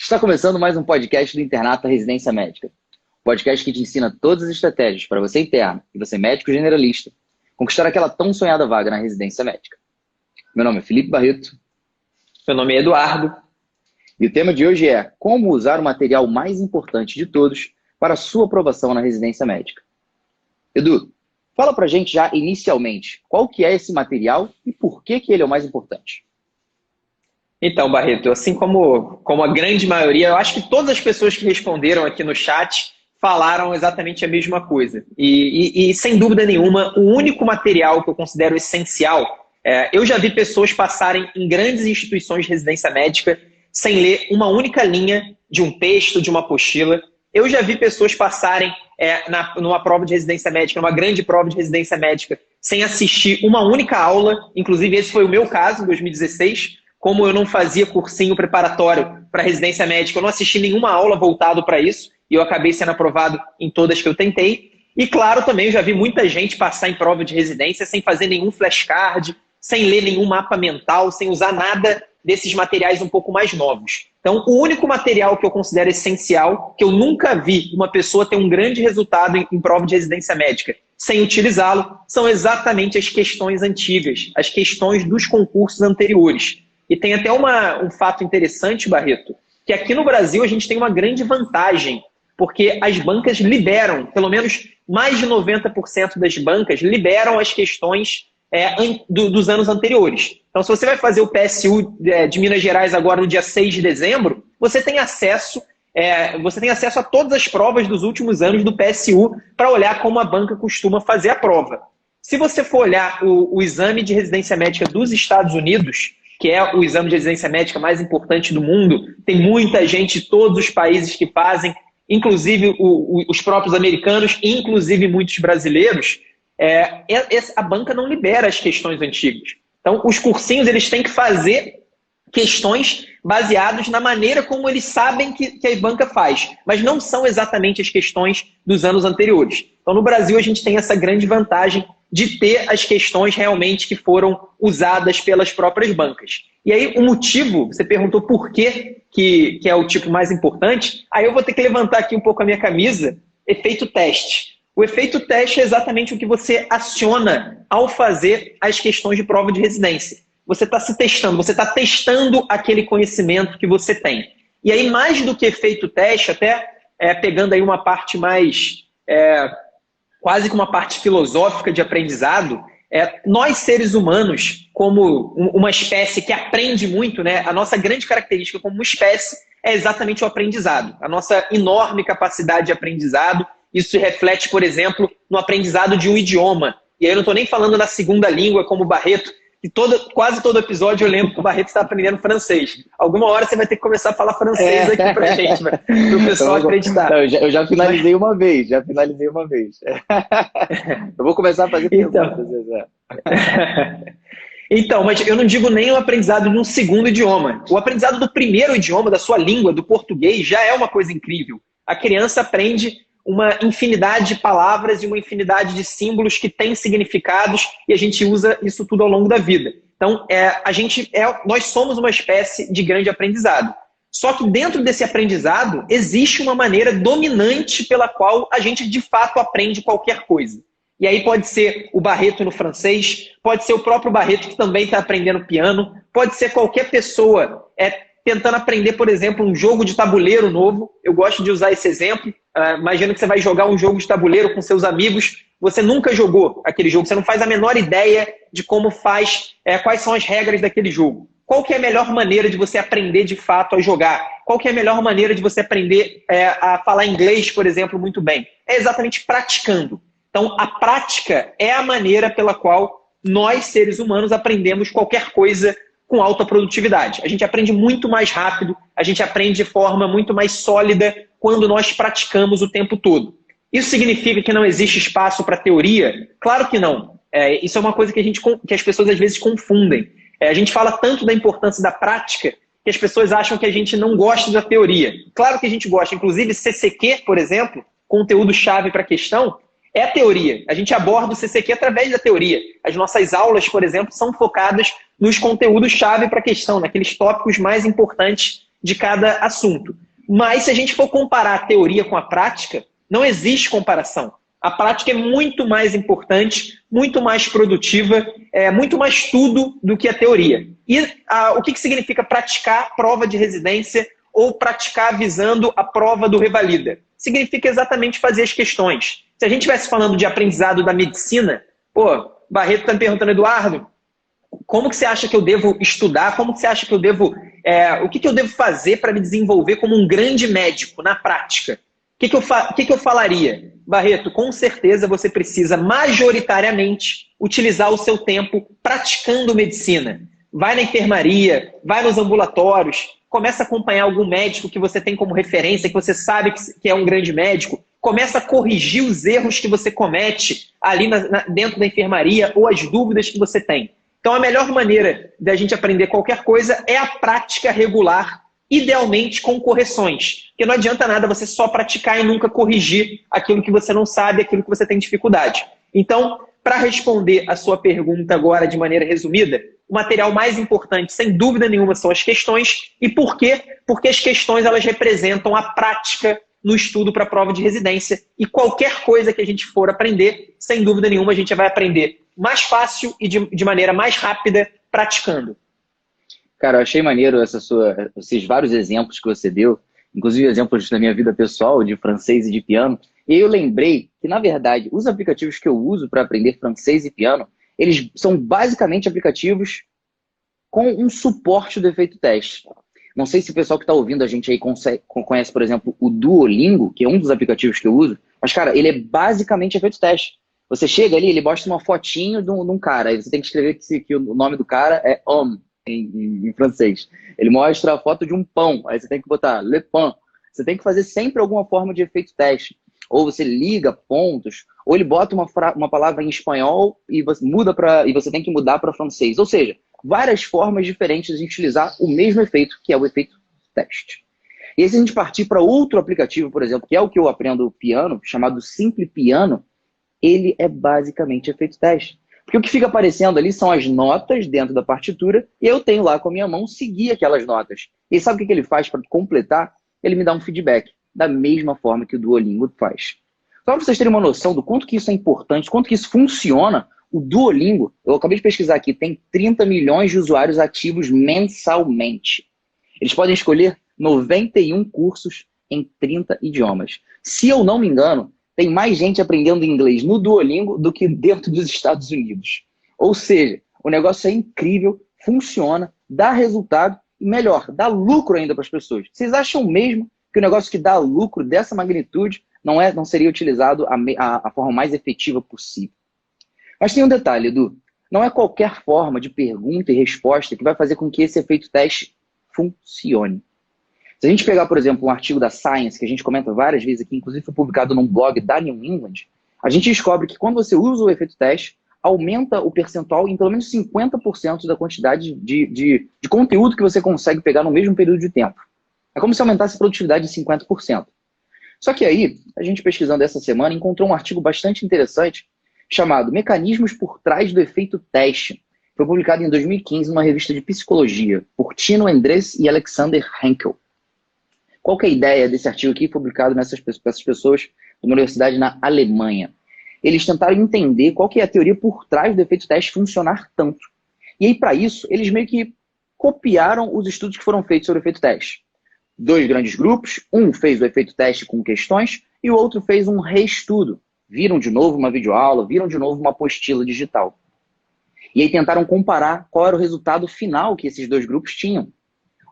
Está começando mais um podcast do Internato Residência Médica. Podcast que te ensina todas as estratégias para você interno e você médico generalista conquistar aquela tão sonhada vaga na residência médica. Meu nome é Felipe Barreto. Meu nome é Eduardo. E o tema de hoje é como usar o material mais importante de todos para a sua aprovação na residência médica. Edu, fala pra gente já inicialmente qual que é esse material e por que ele é o mais importante. Então, Barreto, assim como a grande maioria, eu acho que todas as pessoas que responderam aqui no chat falaram exatamente a mesma coisa. E sem dúvida nenhuma, o único material que eu considero essencial, eu já vi pessoas passarem em grandes instituições de residência médica sem ler uma única linha de um texto, de uma apostila. Eu já vi pessoas passarem numa prova de residência médica, numa grande prova de residência médica, sem assistir uma única aula. Inclusive, esse foi o meu caso em 2016. Como eu não fazia cursinho preparatório para residência médica, eu não assisti nenhuma aula voltado para isso, e eu acabei sendo aprovado em todas que eu tentei. E claro, também eu já vi muita gente passar em prova de residência sem fazer nenhum flashcard, sem ler nenhum mapa mental, sem usar nada desses materiais um pouco mais novos. Então, o único material que eu considero essencial, que eu nunca vi uma pessoa ter um grande resultado em prova de residência médica sem utilizá-lo, são exatamente as questões antigas, as questões dos concursos anteriores. E tem até um fato interessante, Barreto, que aqui no Brasil a gente tem uma grande vantagem, porque as bancas liberam, pelo menos mais de 90% das bancas liberam as questões dos anos anteriores. Então, se você vai fazer o PSU de Minas Gerais agora no dia 6 de dezembro, você tem acesso a todas as provas dos últimos anos do PSU para olhar como a banca costuma fazer a prova. Se você for olhar o exame de residência médica dos Estados Unidos, que é o exame de residência médica mais importante do mundo, tem muita gente de todos os países que fazem, inclusive os próprios americanos, inclusive muitos brasileiros, a banca não libera as questões antigas. Então, os cursinhos eles têm que fazer questões baseadas na maneira como eles sabem que a banca faz, mas não são exatamente as questões dos anos anteriores. Então, no Brasil, a gente tem essa grande vantagem de ter as questões realmente que foram usadas pelas próprias bancas. E aí, o motivo, você perguntou por que é o tipo mais importante, aí eu vou ter que levantar aqui um pouco a minha camisa, efeito teste. O efeito teste é exatamente o que você aciona ao fazer as questões de prova de residência. Você está se testando, você está testando aquele conhecimento que você tem. E aí, mais do que efeito teste, até pegando aí uma parte mais... quase que uma parte filosófica de aprendizado, nós seres humanos, como uma espécie que aprende muito, né, a nossa grande característica como uma espécie é exatamente o aprendizado. A nossa enorme capacidade de aprendizado, isso se reflete, por exemplo, no aprendizado de um idioma. E aí eu não estou nem falando na segunda língua, como o Barreto, que quase todo episódio eu lembro que o Barreto está aprendendo francês. Alguma hora você vai ter que começar a falar francês aqui pra gente, para o pessoal acreditar. Não, eu já finalizei uma vez, Eu vou começar a fazer perguntas. Então, mas eu não digo nem o aprendizado de um segundo idioma. O aprendizado do primeiro idioma, da sua língua, do português, já é uma coisa incrível. A criança aprende uma infinidade de palavras e uma infinidade de símbolos que têm significados e a gente usa isso tudo ao longo da vida. Então, nós somos uma espécie de grande aprendizado. Só que dentro desse aprendizado existe uma maneira dominante pela qual a gente de fato aprende qualquer coisa. E aí pode ser o Barreto no francês, pode ser o próprio Barreto que também está aprendendo piano, pode ser qualquer pessoa tentando aprender, por exemplo, um jogo de tabuleiro novo. Eu gosto de usar esse exemplo. Imagina que você vai jogar um jogo de tabuleiro com seus amigos, você nunca jogou aquele jogo, você não faz a menor ideia de como faz, quais são as regras daquele jogo. Qual que é a melhor maneira de você aprender de fato a jogar? Qual que é a melhor maneira de você aprender a falar inglês, por exemplo, muito bem? É exatamente praticando. Então, a prática é a maneira pela qual nós, seres humanos, aprendemos qualquer coisa com alta produtividade. A gente aprende muito mais rápido, a gente aprende de forma muito mais sólida quando nós praticamos o tempo todo. Isso significa que não existe espaço para teoria? Claro que não. Isso é uma coisa que as pessoas às vezes confundem. A gente fala tanto da importância da prática que as pessoas acham que a gente não gosta da teoria. Claro que a gente gosta. Inclusive, CCQ, por exemplo, conteúdo-chave para a questão, é a teoria. A gente aborda o CCQ através da teoria. As nossas aulas, por exemplo, são focadas nos conteúdos-chave para a questão, naqueles tópicos mais importantes de cada assunto. Mas se a gente for comparar a teoria com a prática, não existe comparação. A prática é muito mais importante, muito mais produtiva, muito mais tudo do que a teoria. E o que significa praticar prova de residência ou praticar visando a prova do Revalida? Significa exatamente fazer as questões. Se a gente estivesse falando de aprendizado da medicina, Barreto está me perguntando, Eduardo, como que você acha que eu devo estudar? Como que você acha que eu devo... o que eu devo fazer para me desenvolver como um grande médico na prática? O que eu falaria? Barreto, com certeza você precisa majoritariamente utilizar o seu tempo praticando medicina. Vai na enfermaria, vai nos ambulatórios, começa a acompanhar algum médico que você tem como referência, que você sabe que é um grande médico, começa a corrigir os erros que você comete ali dentro da enfermaria ou as dúvidas que você tem. Então a melhor maneira da gente aprender qualquer coisa é a prática regular, idealmente com correções. Porque não adianta nada você só praticar e nunca corrigir aquilo que você não sabe, aquilo que você tem dificuldade. Então, para responder a sua pergunta agora de maneira resumida, o material mais importante, sem dúvida nenhuma, são as questões. E por quê? Porque as questões elas representam a prática no estudo para a prova de residência. E qualquer coisa que a gente for aprender, sem dúvida nenhuma, a gente vai aprender mais fácil e de maneira mais rápida praticando. Cara, eu achei maneiro esses vários exemplos que você deu, inclusive exemplos da minha vida pessoal, de francês e de piano. E eu lembrei que, na verdade, os aplicativos que eu uso para aprender francês e piano, eles são basicamente aplicativos com um suporte do efeito teste. Não sei se o pessoal que está ouvindo a gente aí conhece, por exemplo, o Duolingo, que é um dos aplicativos que eu uso, mas, cara, ele é basicamente efeito teste. Você chega ali, ele mostra uma fotinho de um cara, aí você tem que escrever que o nome do cara é homme, em francês. Ele mostra a foto de um pão, aí você tem que botar le pain. Você tem que fazer sempre alguma forma de efeito teste. Ou você liga pontos, ou ele bota uma palavra em espanhol e você tem que mudar para francês. Ou seja, várias formas diferentes de utilizar o mesmo efeito, que é o efeito teste. E aí, se a gente partir para outro aplicativo, por exemplo, que é o que eu aprendo piano, chamado Simple Piano, ele é basicamente efeito teste. Porque o que fica aparecendo ali são as notas dentro da partitura e eu tenho lá com a minha mão seguir aquelas notas. E sabe o que ele faz para completar? Ele me dá um feedback, da mesma forma que o Duolingo faz. Só para vocês terem uma noção do quanto que isso é importante, quanto que isso funciona, o Duolingo, eu acabei de pesquisar aqui, tem 30 milhões de usuários ativos mensalmente. Eles podem escolher 91 cursos em 30 idiomas. Se eu não me engano, tem mais gente aprendendo inglês no Duolingo do que dentro dos Estados Unidos. Ou seja, o negócio é incrível, funciona, dá resultado e melhor, dá lucro ainda para as pessoas. Vocês acham mesmo que o negócio que dá lucro dessa magnitude não seria utilizado a forma mais efetiva possível? Mas tem um detalhe, Edu. Não é qualquer forma de pergunta e resposta que vai fazer com que esse efeito teste funcione. Se a gente pegar, por exemplo, um artigo da Science, que a gente comenta várias vezes aqui, inclusive foi publicado num blog da New England, a gente descobre que quando você usa o efeito teste, aumenta o percentual em pelo menos 50% da quantidade de conteúdo que você consegue pegar no mesmo período de tempo. É como se aumentasse a produtividade em 50%. Só que aí, a gente pesquisando essa semana, encontrou um artigo bastante interessante chamado Mecanismos por Trás do Efeito Teste. Foi publicado em 2015 numa revista de psicologia, por Tino Endres e Alexander Henkel. Qual que é a ideia desse artigo aqui, publicado por essas pessoas de uma universidade na Alemanha? Eles tentaram entender qual que é a teoria por trás do efeito teste funcionar tanto. E aí, para isso, eles meio que copiaram os estudos que foram feitos sobre o efeito teste. 2 grandes grupos, um fez o efeito teste com questões e o outro fez um reestudo. Viram de novo uma videoaula, viram de novo uma apostila digital. E aí tentaram comparar qual era o resultado final que esses 2 grupos tinham.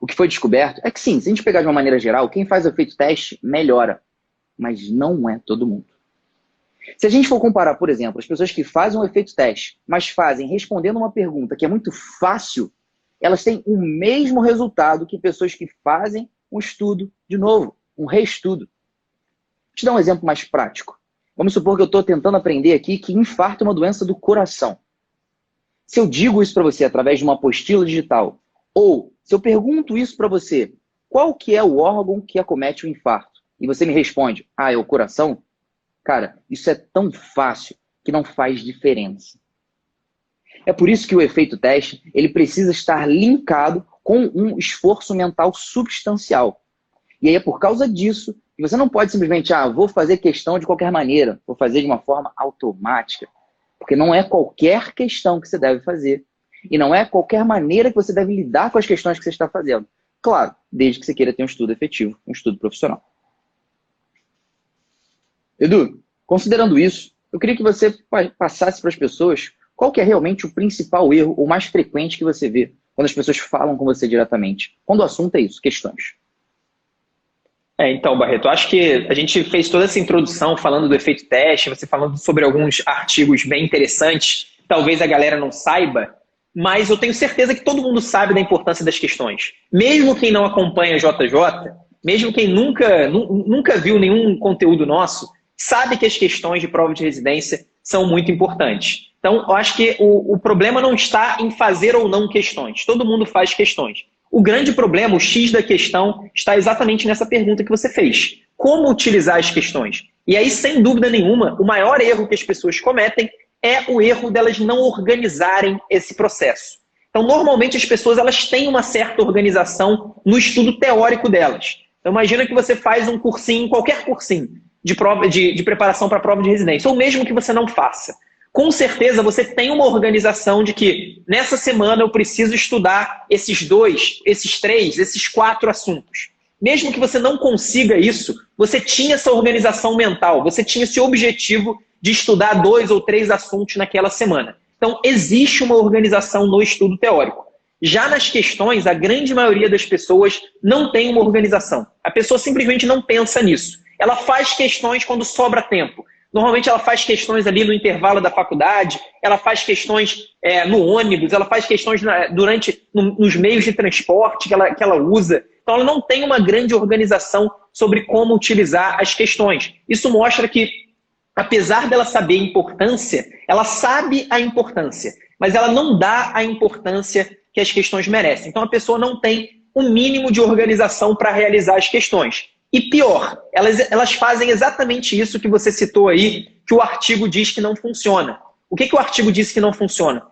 O que foi descoberto é que sim, se a gente pegar de uma maneira geral, quem faz o efeito teste melhora. Mas não é todo mundo. Se a gente for comparar, por exemplo, as pessoas que fazem o efeito teste, mas fazem respondendo uma pergunta que é muito fácil, elas têm o mesmo resultado que pessoas que fazem um estudo de novo, um reestudo. Vou te dar um exemplo mais prático. Vamos supor que eu estou tentando aprender aqui que infarto é uma doença do coração. Se eu digo isso para você através de uma apostila digital, ou se eu pergunto isso para você, qual que é o órgão que acomete o infarto? E você me responde, é o coração? Cara, isso é tão fácil que não faz diferença. É por isso que o efeito teste ele precisa estar linkado com um esforço mental substancial. E aí é por causa disso que você não pode simplesmente, vou fazer questão de qualquer maneira, vou fazer de uma forma automática. Porque não é qualquer questão que você deve fazer. E não é qualquer maneira que você deve lidar com as questões que você está fazendo. Claro, desde que você queira ter um estudo efetivo, um estudo profissional. Edu, considerando isso, eu queria que você passasse para as pessoas qual que é realmente o principal erro, ou mais frequente que você vê quando as pessoas falam com você diretamente. Quando o assunto é isso, questões. Então, Barreto, acho que a gente fez toda essa introdução falando do efeito teste, você falando sobre alguns artigos bem interessantes, talvez a galera não saiba, mas eu tenho certeza que todo mundo sabe da importância das questões. Mesmo quem não acompanha JJ, mesmo quem nunca viu nenhum conteúdo nosso, sabe que as questões de prova de residência são muito importantes. Então, eu acho que o problema não está em fazer ou não questões. Todo mundo faz questões. O grande problema, o X da questão, está exatamente nessa pergunta que você fez. Como utilizar as questões? E aí, sem dúvida nenhuma, o maior erro que as pessoas cometem é o erro delas não organizarem esse processo. Então, normalmente, as pessoas elas têm uma certa organização no estudo teórico delas. Então, imagina que você faz um cursinho, qualquer cursinho, de preparação para a prova de residência, ou mesmo que você não faça. Com certeza você tem uma organização de que nessa semana eu preciso estudar esses 2, esses 3, esses 4 assuntos. Mesmo que você não consiga isso, você tinha essa organização mental, você tinha esse objetivo de estudar 2 ou 3 assuntos naquela semana. Então existe uma organização no estudo teórico. Já nas questões, a grande maioria das pessoas não tem uma organização. A pessoa simplesmente não pensa nisso. Ela faz questões quando sobra tempo. Normalmente ela faz questões ali no intervalo da faculdade, ela faz questões no ônibus, ela faz questões nos meios de transporte que ela usa. Então ela não tem uma grande organização sobre como utilizar as questões. Isso mostra que, apesar dela saber a importância, ela sabe a importância, mas ela não dá a importância que as questões merecem. Então a pessoa não tem o mínimo de organização para realizar as questões. E pior, elas fazem exatamente isso que você citou aí, que o artigo diz que não funciona. O que o artigo diz que não funciona?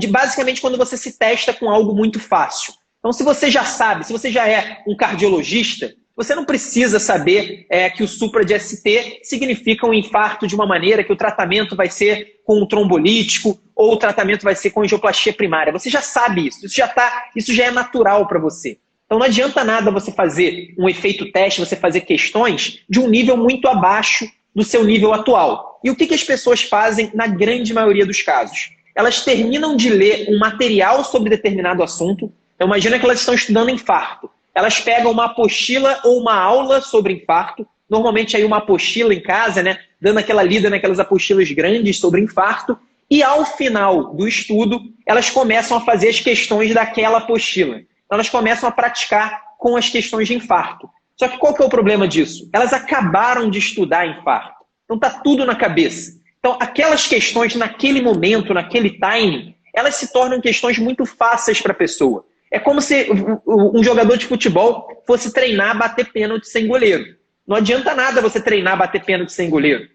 Basicamente quando você se testa com algo muito fácil. Então se você já sabe, se você já é um cardiologista, você não precisa saber que o supra de ST significa um infarto de uma maneira, que o tratamento vai ser com um trombolítico ou o tratamento vai ser com angioplastia primária. Você já sabe isso, isso já é natural para você. Então não adianta nada você fazer um efeito teste, você fazer questões de um nível muito abaixo do seu nível atual. E o que as pessoas fazem na grande maioria dos casos? Elas terminam de ler um material sobre determinado assunto. Então imagina que elas estão estudando infarto. Elas pegam uma apostila ou uma aula sobre infarto, normalmente aí uma apostila em casa, né, dando aquela lida naquelas apostilas grandes sobre infarto, e ao final do estudo, elas começam a fazer as questões daquela apostila. Elas começam a praticar com as questões de infarto. Só que qual que é o problema disso? Elas acabaram de estudar infarto. Então está tudo na cabeça. Então aquelas questões naquele momento, naquele timing, elas se tornam questões muito fáceis para a pessoa. É como se um jogador de futebol fosse treinar a bater pênalti sem goleiro. Não adianta nada você treinar a bater pênalti sem goleiro.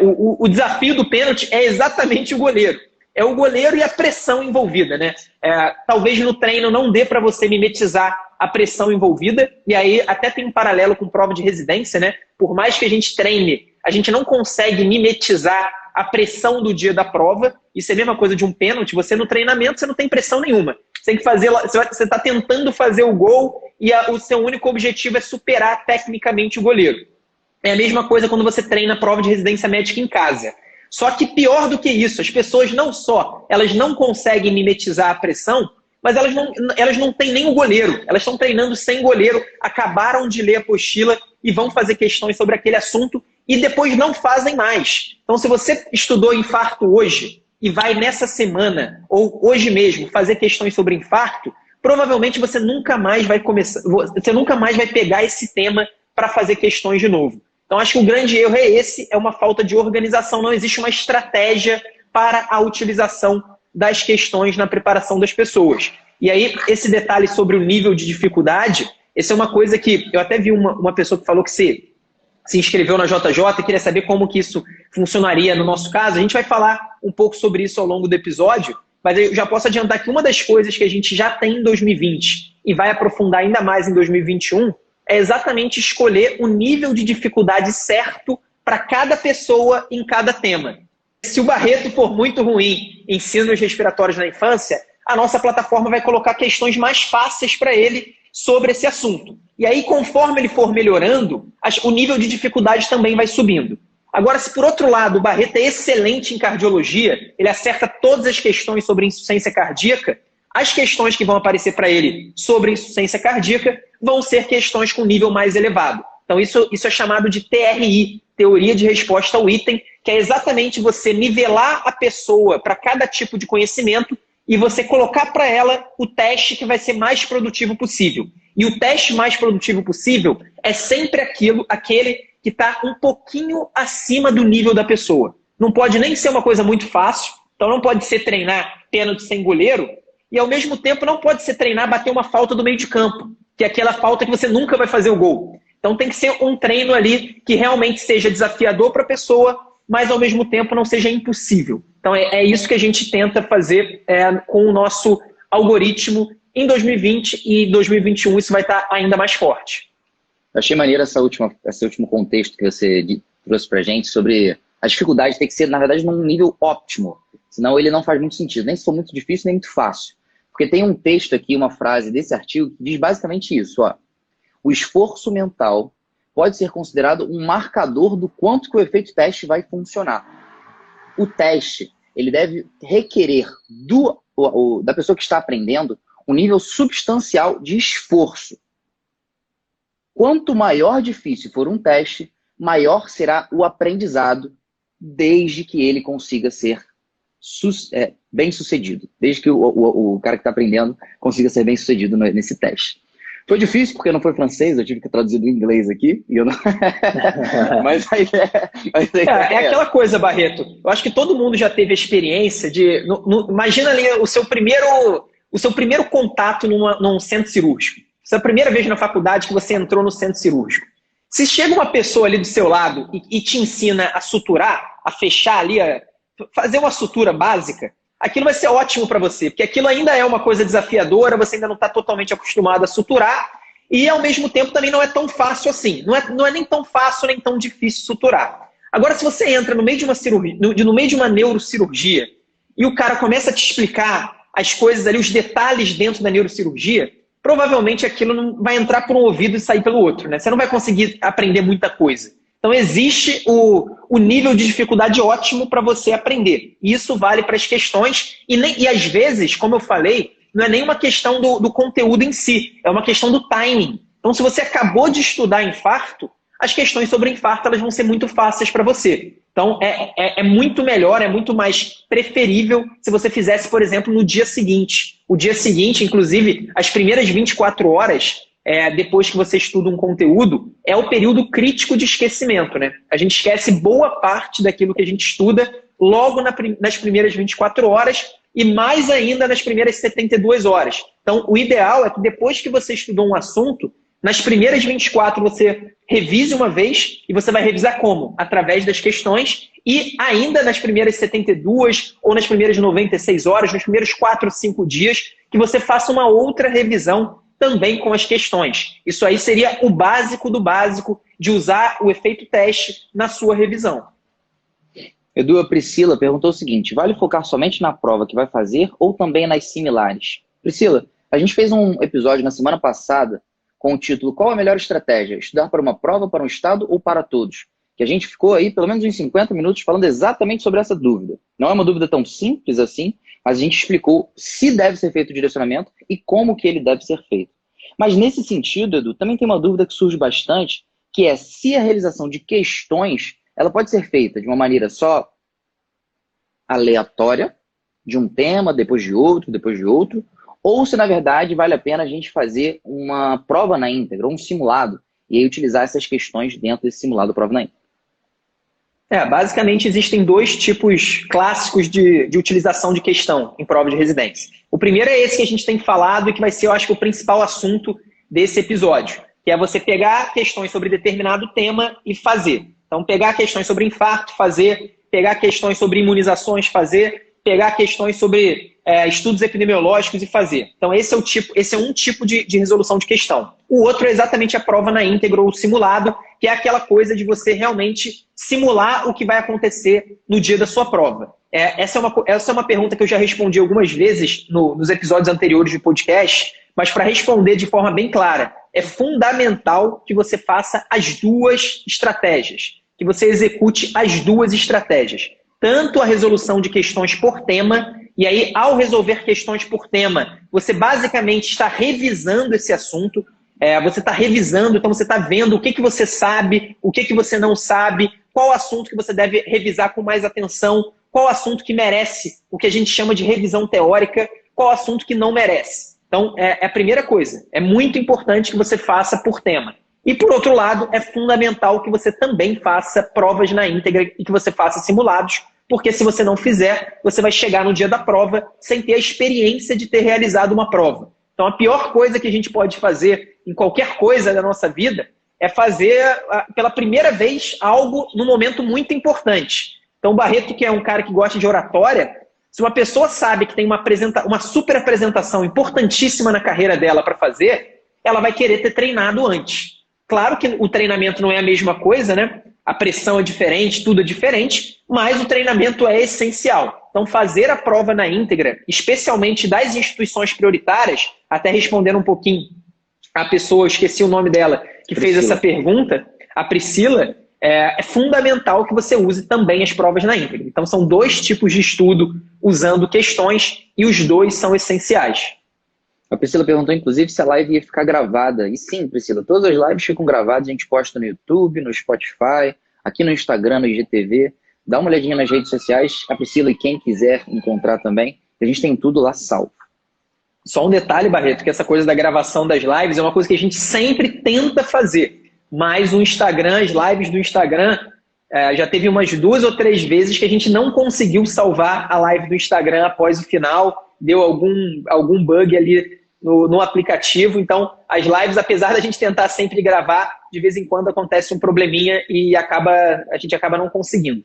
O desafio do pênalti é exatamente o goleiro. É o goleiro e a pressão envolvida, né? Talvez no treino não dê para você mimetizar a pressão envolvida, e aí até tem um paralelo com prova de residência, né? Por mais que a gente treine, a gente não consegue mimetizar a pressão do dia da prova. Isso é a mesma coisa de um pênalti. Você no treinamento, você não tem pressão nenhuma. Você tem que fazer, você está tentando fazer o gol e o seu único objetivo é superar tecnicamente o goleiro. É a mesma coisa quando você treina a prova de residência médica em casa. Só que pior do que isso, as pessoas elas não conseguem mimetizar a pressão, mas elas não têm nem o goleiro. Elas estão treinando sem goleiro, acabaram de ler a apostila e vão fazer questões sobre aquele assunto e depois não fazem mais. Então se você estudou infarto hoje e vai nessa semana, ou hoje mesmo, fazer questões sobre infarto, provavelmente você nunca mais vai pegar esse tema para fazer questões de novo. Então acho que o grande erro é uma falta de organização, não existe uma estratégia para a utilização das questões na preparação das pessoas. E aí, esse detalhe sobre o nível de dificuldade, essa é uma coisa que eu até vi uma pessoa que falou que se inscreveu na JJ e queria saber como que isso funcionaria no nosso caso. A gente vai falar um pouco sobre isso ao longo do episódio, mas eu já posso adiantar que uma das coisas que a gente já tem em 2020 e vai aprofundar ainda mais em 2021 é exatamente escolher o nível de dificuldade certo para cada pessoa em cada tema. Se o Barreto for muito ruim em ensinos respiratórios na infância, a nossa plataforma vai colocar questões mais fáceis para ele sobre esse assunto. E aí, conforme ele for melhorando, o nível de dificuldade também vai subindo. Agora, se por outro lado o Barreto é excelente em cardiologia, ele acerta todas as questões sobre insuficiência cardíaca, as questões que vão aparecer para ele sobre insuficiência cardíaca vão ser questões com nível mais elevado. Então, isso é chamado de TRI, Teoria de Resposta ao Item, que é exatamente você nivelar a pessoa para cada tipo de conhecimento e você colocar para ela o teste que vai ser mais produtivo possível. E o teste mais produtivo possível é sempre aquele que está um pouquinho acima do nível da pessoa. Não pode nem ser uma coisa muito fácil, então não pode ser treinar pênalti sem goleiro, e ao mesmo tempo não pode ser treinar bater uma falta do meio de campo, que é aquela falta que você nunca vai fazer o gol. Então tem que ser um treino ali que realmente seja desafiador para a pessoa, mas ao mesmo tempo não seja impossível. Então é isso que a gente tenta fazer com o nosso algoritmo em 2020 e 2021 isso vai estar ainda mais forte. Eu achei maneiro esse último contexto que você trouxe pra gente sobre a dificuldade tem que ser, na verdade, num nível óptimo. Senão ele não faz muito sentido. Nem se for muito difícil, nem muito fácil. Porque tem um texto aqui, uma frase desse artigo, que diz basicamente isso. Ó. O esforço mental pode ser considerado um marcador do quanto que o efeito teste vai funcionar. O teste, ele deve requerer da pessoa que está aprendendo um nível substancial de esforço. Quanto maior difícil for um teste, maior será o aprendizado, desde que ele consiga ser bem-sucedido. Desde que o cara que está aprendendo consiga ser bem-sucedido nesse teste. Foi difícil porque não foi francês, eu tive que traduzir do inglês aqui. E eu não... Mas a ideia é aquela coisa, Barreto. Eu acho que todo mundo já teve a experiência de... imagina ali o seu primeiro contato num centro cirúrgico. Essa é a primeira vez na faculdade que você entrou no centro cirúrgico. Se chega uma pessoa ali do seu lado e te ensina a suturar, a fechar ali, fazer uma sutura básica, aquilo vai ser ótimo para você, porque aquilo ainda é uma coisa desafiadora, você ainda não está totalmente acostumado a suturar e, ao mesmo tempo, também não é tão fácil assim. Não é nem tão fácil, nem tão difícil suturar. Agora, se você entra no meio de uma cirurgia, no meio de uma neurocirurgia e o cara começa a te explicar as coisas ali, os detalhes dentro da neurocirurgia, provavelmente aquilo não vai entrar por um ouvido e sair pelo outro, né? Você não vai conseguir aprender muita coisa. Então existe o nível de dificuldade ótimo para você aprender. E isso vale para as questões e às vezes, como eu falei, não é nem uma questão do conteúdo em si, é uma questão do timing. Então se você acabou de estudar infarto, as questões sobre infarto elas vão ser muito fáceis para você. Então é muito melhor, é muito mais preferível se você fizesse, por exemplo, no dia seguinte. O dia seguinte, inclusive, as primeiras 24 horas, depois que você estuda um conteúdo, é o período crítico de esquecimento, né? A gente esquece boa parte daquilo que a gente estuda logo nas primeiras 24 horas e mais ainda nas primeiras 72 horas. Então, o ideal é que depois que você estudou um assunto, nas primeiras 24 você revise uma vez e você vai revisar como? Através das questões e ainda nas primeiras 72 ou nas primeiras 96 horas, nos primeiros 4 ou 5 dias, que você faça uma outra revisão também com as questões. Isso aí seria o básico do básico de usar o efeito teste na sua revisão. Edu, a Priscila perguntou o seguinte, vale focar somente na prova que vai fazer ou também nas similares? Priscila, a gente fez um episódio na semana passada com o título Qual a melhor estratégia? Estudar para uma prova, para um estado ou para todos? Que a gente ficou aí pelo menos uns 50 minutos falando exatamente sobre essa dúvida. Não é uma dúvida tão simples assim, mas a gente explicou se deve ser feito o direcionamento e como que ele deve ser feito. Mas nesse sentido, Edu, também tem uma dúvida que surge bastante, que é se a realização de questões ela pode ser feita de uma maneira só aleatória, de um tema, depois de outro, ou se, na verdade, vale a pena a gente fazer uma prova na íntegra, um simulado, e aí utilizar essas questões dentro desse simulado prova na íntegra. Basicamente, existem dois tipos clássicos de utilização de questão em prova de residência. O primeiro é esse que a gente tem falado e que vai ser, eu acho que, o principal assunto desse episódio, que é você pegar questões sobre determinado tema e fazer. Então, pegar questões sobre infarto, fazer, pegar questões sobre imunizações, fazer, pegar questões sobre estudos epidemiológicos e fazer. Então, esse é um tipo de resolução de questão. O outro é exatamente a prova na íntegra ou simulado, que é aquela coisa de você realmente simular o que vai acontecer no dia da sua prova. Essa é uma pergunta que eu já respondi algumas vezes nos episódios anteriores do podcast, mas para responder de forma bem clara, é fundamental que você faça as duas estratégias, que você execute as duas estratégias. Tanto a resolução de questões por tema, e aí ao resolver questões por tema, você basicamente está revisando esse assunto, você está revisando, então você está vendo o que você sabe, o que você não sabe, qual assunto que você deve revisar com mais atenção, qual assunto que merece o que a gente chama de revisão teórica, qual assunto que não merece. Então, é a primeira coisa. É muito importante que você faça por tema. E, por outro lado, é fundamental que você também faça provas na íntegra e que você faça simulados, porque se você não fizer, você vai chegar no dia da prova sem ter a experiência de ter realizado uma prova. Então, a pior coisa que a gente pode fazer em qualquer coisa da nossa vida é fazer, pela primeira vez, algo num momento muito importante. Então, o Barreto, que é um cara que gosta de oratória, se uma pessoa sabe que tem uma super apresentação importantíssima na carreira dela para fazer, ela vai querer ter treinado antes. Claro que o treinamento não é a mesma coisa, né? A pressão é diferente, tudo é diferente, mas o treinamento é essencial. Então, fazer a prova na íntegra, especialmente das instituições prioritárias, até respondendo um pouquinho a pessoa, eu esqueci o nome dela, que fez essa pergunta, a Priscila, é fundamental que você use também as provas na íntegra. Então, são dois tipos de estudo usando questões e os dois são essenciais. A Priscila perguntou, inclusive, se a live ia ficar gravada. E sim, Priscila, todas as lives ficam gravadas, a gente posta no YouTube, no Spotify, aqui no Instagram, no IGTV. Dá uma olhadinha nas redes sociais, a Priscila e quem quiser encontrar também, a gente tem tudo lá salvo. Só um detalhe, Barreto, que essa coisa da gravação das lives é uma coisa que a gente sempre tenta fazer. Mas o Instagram, as lives do Instagram, já teve umas 2 ou 3 vezes que a gente não conseguiu salvar a live do Instagram após o final, deu algum bug ali no aplicativo. Então, as lives, apesar da gente tentar sempre gravar, de vez em quando acontece um probleminha e a gente acaba não conseguindo.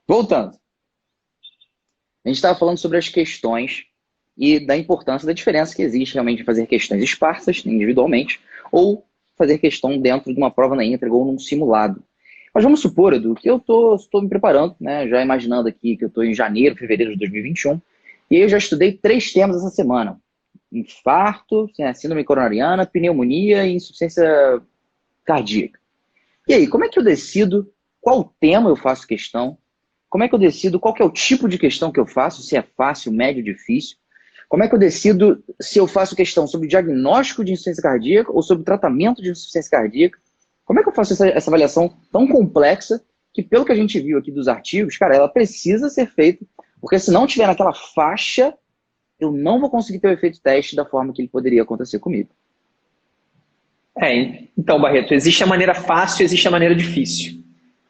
Voltando. A gente estava falando sobre as questões e da importância, da diferença que existe realmente em fazer questões esparsas, individualmente, ou fazer questão dentro de uma prova na íntegra ou num simulado. Mas vamos supor, Edu, que eu estou me preparando, né, já imaginando aqui que eu estou em janeiro, fevereiro de 2021, e aí eu já estudei 3 temas essa semana. Infarto, síndrome coronariana, pneumonia e insuficiência cardíaca. E aí, como é que eu decido qual tema eu faço questão? Como é que eu decido qual que é o tipo de questão que eu faço, se é fácil, médio, difícil? Como é que eu decido se eu faço questão sobre diagnóstico de insuficiência cardíaca ou sobre tratamento de insuficiência cardíaca? Como é que eu faço essa avaliação tão complexa que, pelo que a gente viu aqui dos artigos, cara, ela precisa ser feita, porque se não tiver naquela faixa, eu não vou conseguir ter o efeito teste da forma que ele poderia acontecer comigo. Então, Barreto, existe a maneira fácil e existe a maneira difícil.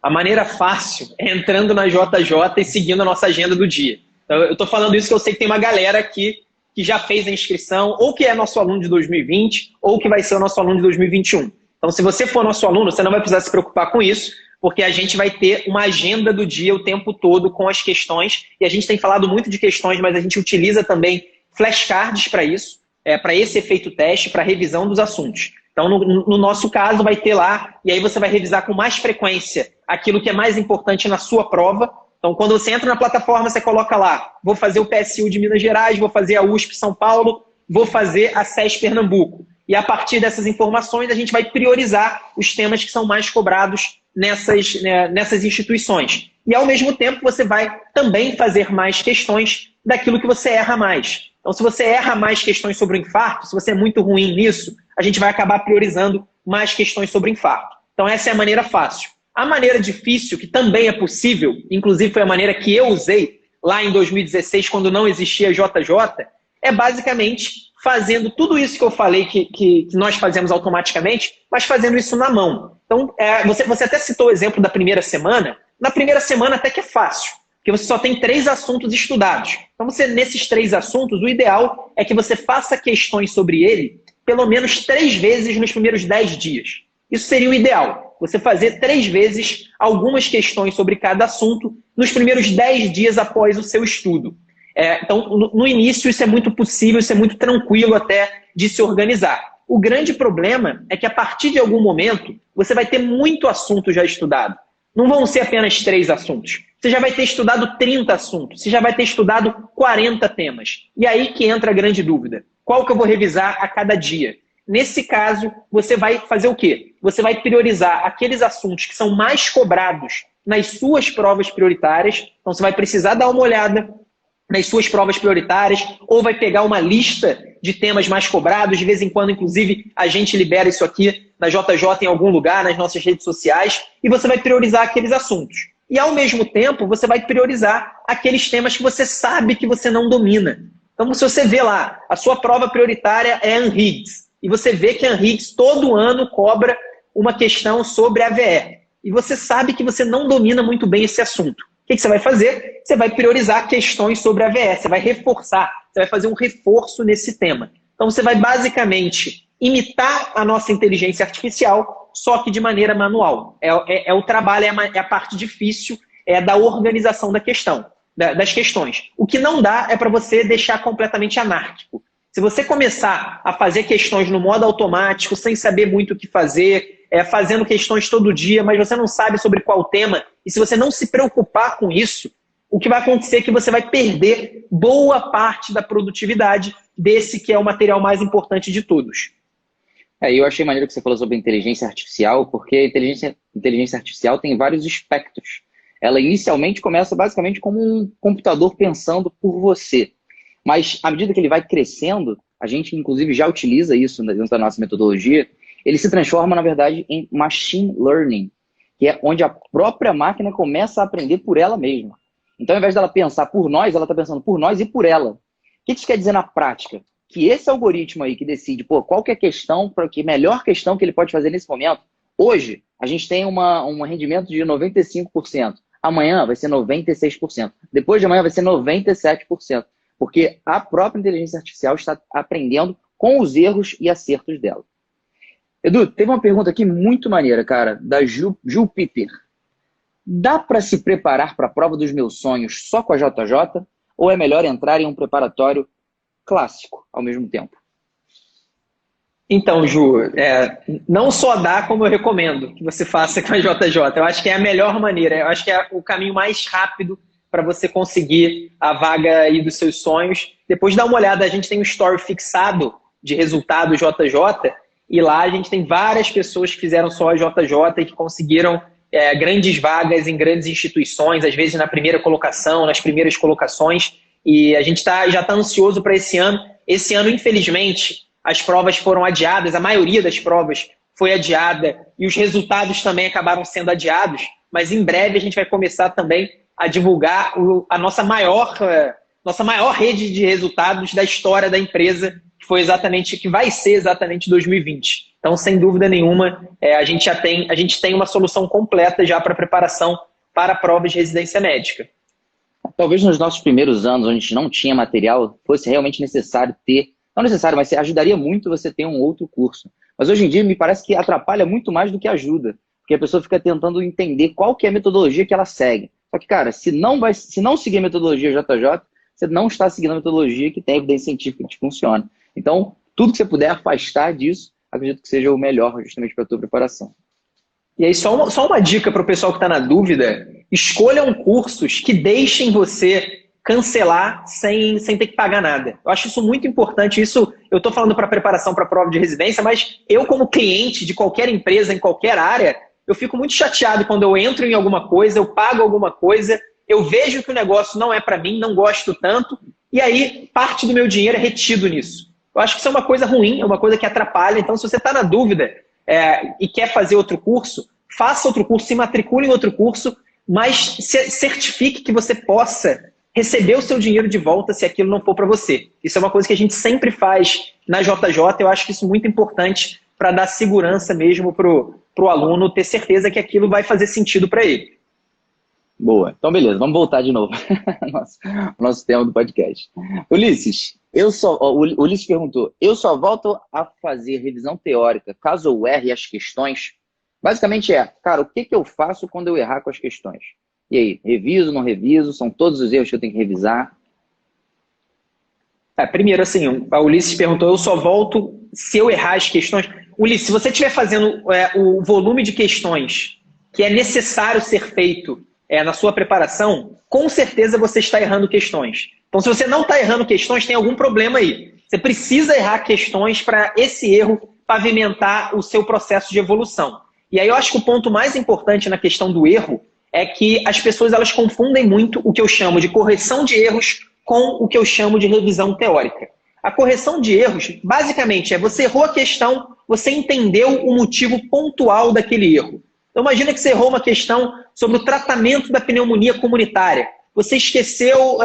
A maneira fácil é entrando na JJ e seguindo a nossa agenda do dia. Então, eu estou falando isso que eu sei que tem uma galera aqui que já fez a inscrição, ou que é nosso aluno de 2020, ou que vai ser o nosso aluno de 2021. Então, se você for nosso aluno, você não vai precisar se preocupar com isso, porque a gente vai ter uma agenda do dia o tempo todo com as questões, e a gente tem falado muito de questões, mas a gente utiliza também flashcards para isso, para esse efeito teste, para revisão dos assuntos. Então, no nosso caso, vai ter lá, e aí você vai revisar com mais frequência aquilo que é mais importante na sua prova. Então, quando você entra na plataforma, você coloca lá, vou fazer o PSU de Minas Gerais, vou fazer a USP São Paulo, vou fazer a SES Pernambuco. E a partir dessas informações, a gente vai priorizar os temas que são mais cobrados nessas instituições. E, ao mesmo tempo, você vai também fazer mais questões daquilo que você erra mais. Então, se você erra mais questões sobre o infarto, se você é muito ruim nisso, a gente vai acabar priorizando mais questões sobre o infarto. Então, essa é a maneira fácil. A maneira difícil, que também é possível, inclusive foi a maneira que eu usei lá em 2016, quando não existia JJ, é basicamente fazendo tudo isso que eu falei que nós fazemos automaticamente, mas fazendo isso na mão. Então, você até citou o exemplo da primeira semana. Na primeira semana até que é fácil, porque você só tem 3 assuntos estudados. Então, nesses 3 assuntos, o ideal é que você faça questões sobre ele pelo menos 3 vezes nos primeiros 10 dias. Isso seria o ideal. você fazer 3 vezes algumas questões sobre cada assunto nos primeiros 10 dias após o seu estudo. Então, no início, isso é muito possível, isso é muito tranquilo até de se organizar. O grande problema é que a partir de algum momento, você vai ter muito assunto já estudado. Não vão ser apenas 3 assuntos. Você já vai ter estudado 30 assuntos, você já vai ter estudado 40 temas. E aí que entra a grande dúvida. Qual que eu vou revisar a cada dia? Nesse caso, você vai fazer o quê? Você vai priorizar aqueles assuntos que são mais cobrados nas suas provas prioritárias. Então, você vai precisar dar uma olhada nas suas provas prioritárias, ou vai pegar uma lista de temas mais cobrados. De vez em quando, inclusive, a gente libera isso aqui na JJ em algum lugar, nas nossas redes sociais, e você vai priorizar aqueles assuntos. E, ao mesmo tempo, você vai priorizar aqueles temas que você sabe que você não domina. Então, se você vê lá, a sua prova prioritária é ANRIGS, e você vê que a ANRIGS todo ano cobra uma questão sobre AVE, e você sabe que você não domina muito bem esse assunto. O que você vai fazer? Você vai priorizar questões sobre AVE, você vai reforçar, você vai fazer um reforço nesse tema. Então, você vai basicamente imitar a nossa inteligência artificial, só que de maneira manual. O trabalho, é a parte difícil da organização da questão, das questões. O que não dá é para você deixar completamente anárquico. Se você começar a fazer questões no modo automático, sem saber muito o que fazer, fazendo questões todo dia, mas você não sabe sobre qual tema, e se você não se preocupar com isso, o que vai acontecer é que você vai perder boa parte da produtividade desse que é o material mais importante de todos. Eu achei maneiro que você falou sobre inteligência artificial, porque a inteligência artificial tem vários espectros. Ela inicialmente começa basicamente como um computador pensando por você. Mas à medida que ele vai crescendo, a gente inclusive já utiliza isso dentro da nossa metodologia, ele se transforma, na verdade, em machine learning, que é onde a própria máquina começa a aprender por ela mesma. Então, ao invés dela pensar por nós, ela está pensando por nós e por ela. O que isso quer dizer na prática? Que esse algoritmo aí que decide qual que é a questão, que melhor questão que ele pode fazer nesse momento, hoje a gente tem um rendimento de 95%. Amanhã vai ser 96%. Depois de amanhã vai ser 97%. Porque a própria inteligência artificial está aprendendo com os erros e acertos dela. Edu, teve uma pergunta aqui muito maneira, cara, da Ju Piper. Dá para se preparar para a prova dos meus sonhos só com a JJ? Ou é melhor entrar em um preparatório clássico ao mesmo tempo? Então, Ju, não só dá, como eu recomendo que você faça com a JJ. Eu acho que é a melhor maneira, eu acho que é o caminho mais rápido para você conseguir a vaga aí dos seus sonhos. Depois dá uma olhada, a gente tem um story fixado de resultado JJ, e lá a gente tem várias pessoas que fizeram só a JJ e que conseguiram grandes vagas em grandes instituições, às vezes na primeira colocação, nas primeiras colocações, e a gente já está ansioso para esse ano. Esse ano, infelizmente, as provas foram adiadas, a maioria das provas foi adiada, e os resultados também acabaram sendo adiados, mas em breve a gente vai começar também a divulgar a nossa maior rede de resultados da história da empresa, que vai ser exatamente 2020. Então, sem dúvida nenhuma, a gente tem uma solução completa já para preparação para provas de residência médica. Talvez nos nossos primeiros anos, onde a gente não tinha material, fosse realmente necessário ter, não necessário, mas ajudaria muito você ter um outro curso. Mas hoje em dia me parece que atrapalha muito mais do que ajuda, porque a pessoa fica tentando entender qual que é a metodologia que ela segue. Só que, cara, se não seguir a metodologia JJ, você não está seguindo a metodologia que tem evidência científica que funciona. Então, tudo que você puder afastar disso, acredito que seja o melhor justamente para a tua preparação. E aí, só uma dica para o pessoal que está na dúvida: escolham cursos que deixem você cancelar sem ter que pagar nada. Eu acho isso muito importante. Isso eu estou falando para preparação para a prova de residência, mas eu, como cliente de qualquer empresa, em qualquer área, eu fico muito chateado quando eu entro em alguma coisa, eu pago alguma coisa, eu vejo que o negócio não é para mim, não gosto tanto, e aí parte do meu dinheiro é retido nisso. Eu acho que isso é uma coisa ruim, é uma coisa que atrapalha. Então, se você está na dúvida e quer fazer outro curso, faça outro curso, se matricule em outro curso, mas certifique que você possa receber o seu dinheiro de volta se aquilo não for para você. Isso é uma coisa que a gente sempre faz na JJ. Eu acho que isso é muito importante para dar segurança mesmo para o aluno, ter certeza que aquilo vai fazer sentido para ele. Boa. Então, beleza. Vamos voltar de novo ao nosso tema do podcast. Ulisses, o Ulisses perguntou: eu só volto a fazer revisão teórica caso eu erre as questões? Basicamente cara, o que eu faço quando eu errar com as questões? E aí, reviso, não reviso? São todos os erros que eu tenho que revisar? Primeiro, assim, a Ulisses perguntou, eu só volto se eu errar as questões. Ulisses, se você estiver fazendo o volume de questões que é necessário ser feito na sua preparação, com certeza você está errando questões. Então, se você não está errando questões, tem algum problema aí. Você precisa errar questões para esse erro pavimentar o seu processo de evolução. E aí eu acho que o ponto mais importante na questão do erro é que as pessoas elas confundem muito o que eu chamo de correção de erros com o que eu chamo de revisão teórica. A correção de erros, basicamente, você errou a questão, você entendeu o motivo pontual daquele erro. Então, imagina que você errou uma questão sobre o tratamento da pneumonia comunitária. Você esqueceu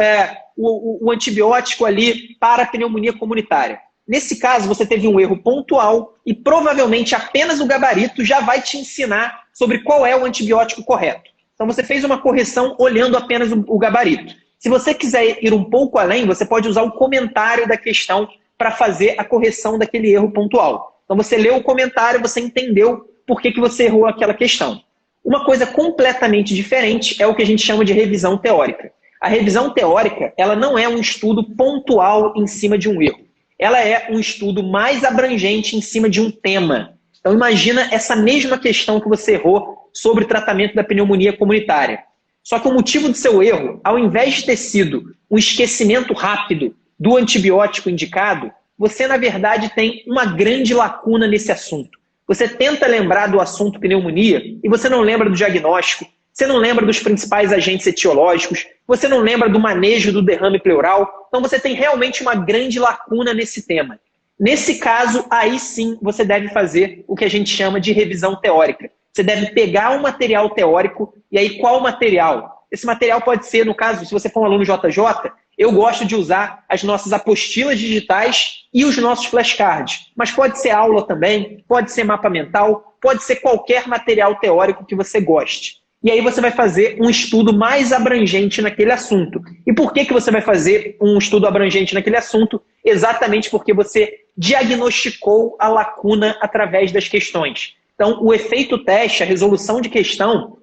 o antibiótico ali para a pneumonia comunitária. Nesse caso, você teve um erro pontual e provavelmente apenas o gabarito já vai te ensinar sobre qual é o antibiótico correto. Então, você fez uma correção olhando apenas o gabarito. Se você quiser ir um pouco além, você pode usar o comentário da questão para fazer a correção daquele erro pontual. Então, você leu o comentário, você entendeu por que você errou aquela questão. Uma coisa completamente diferente é o que a gente chama de revisão teórica. A revisão teórica, ela não é um estudo pontual em cima de um erro. Ela é um estudo mais abrangente em cima de um tema. Então, imagina essa mesma questão que você errou sobre o tratamento da pneumonia comunitária. Só que o motivo do seu erro, ao invés de ter sido um esquecimento rápido do antibiótico indicado, você, na verdade, tem uma grande lacuna nesse assunto. Você tenta lembrar do assunto pneumonia e você não lembra do diagnóstico, você não lembra dos principais agentes etiológicos, você não lembra do manejo do derrame pleural. Então você tem realmente uma grande lacuna nesse tema. Nesse caso, aí sim você deve fazer o que a gente chama de revisão teórica. Você deve pegar um material teórico, e aí qual material? Esse material pode ser, no caso, se você for um aluno JJ, eu gosto de usar as nossas apostilas digitais e os nossos flashcards. Mas pode ser aula também, pode ser mapa mental, pode ser qualquer material teórico que você goste. E aí você vai fazer um estudo mais abrangente naquele assunto. E por que você vai fazer um estudo abrangente naquele assunto? Exatamente porque você diagnosticou a lacuna através das questões. Então, o efeito teste, a resolução de questão,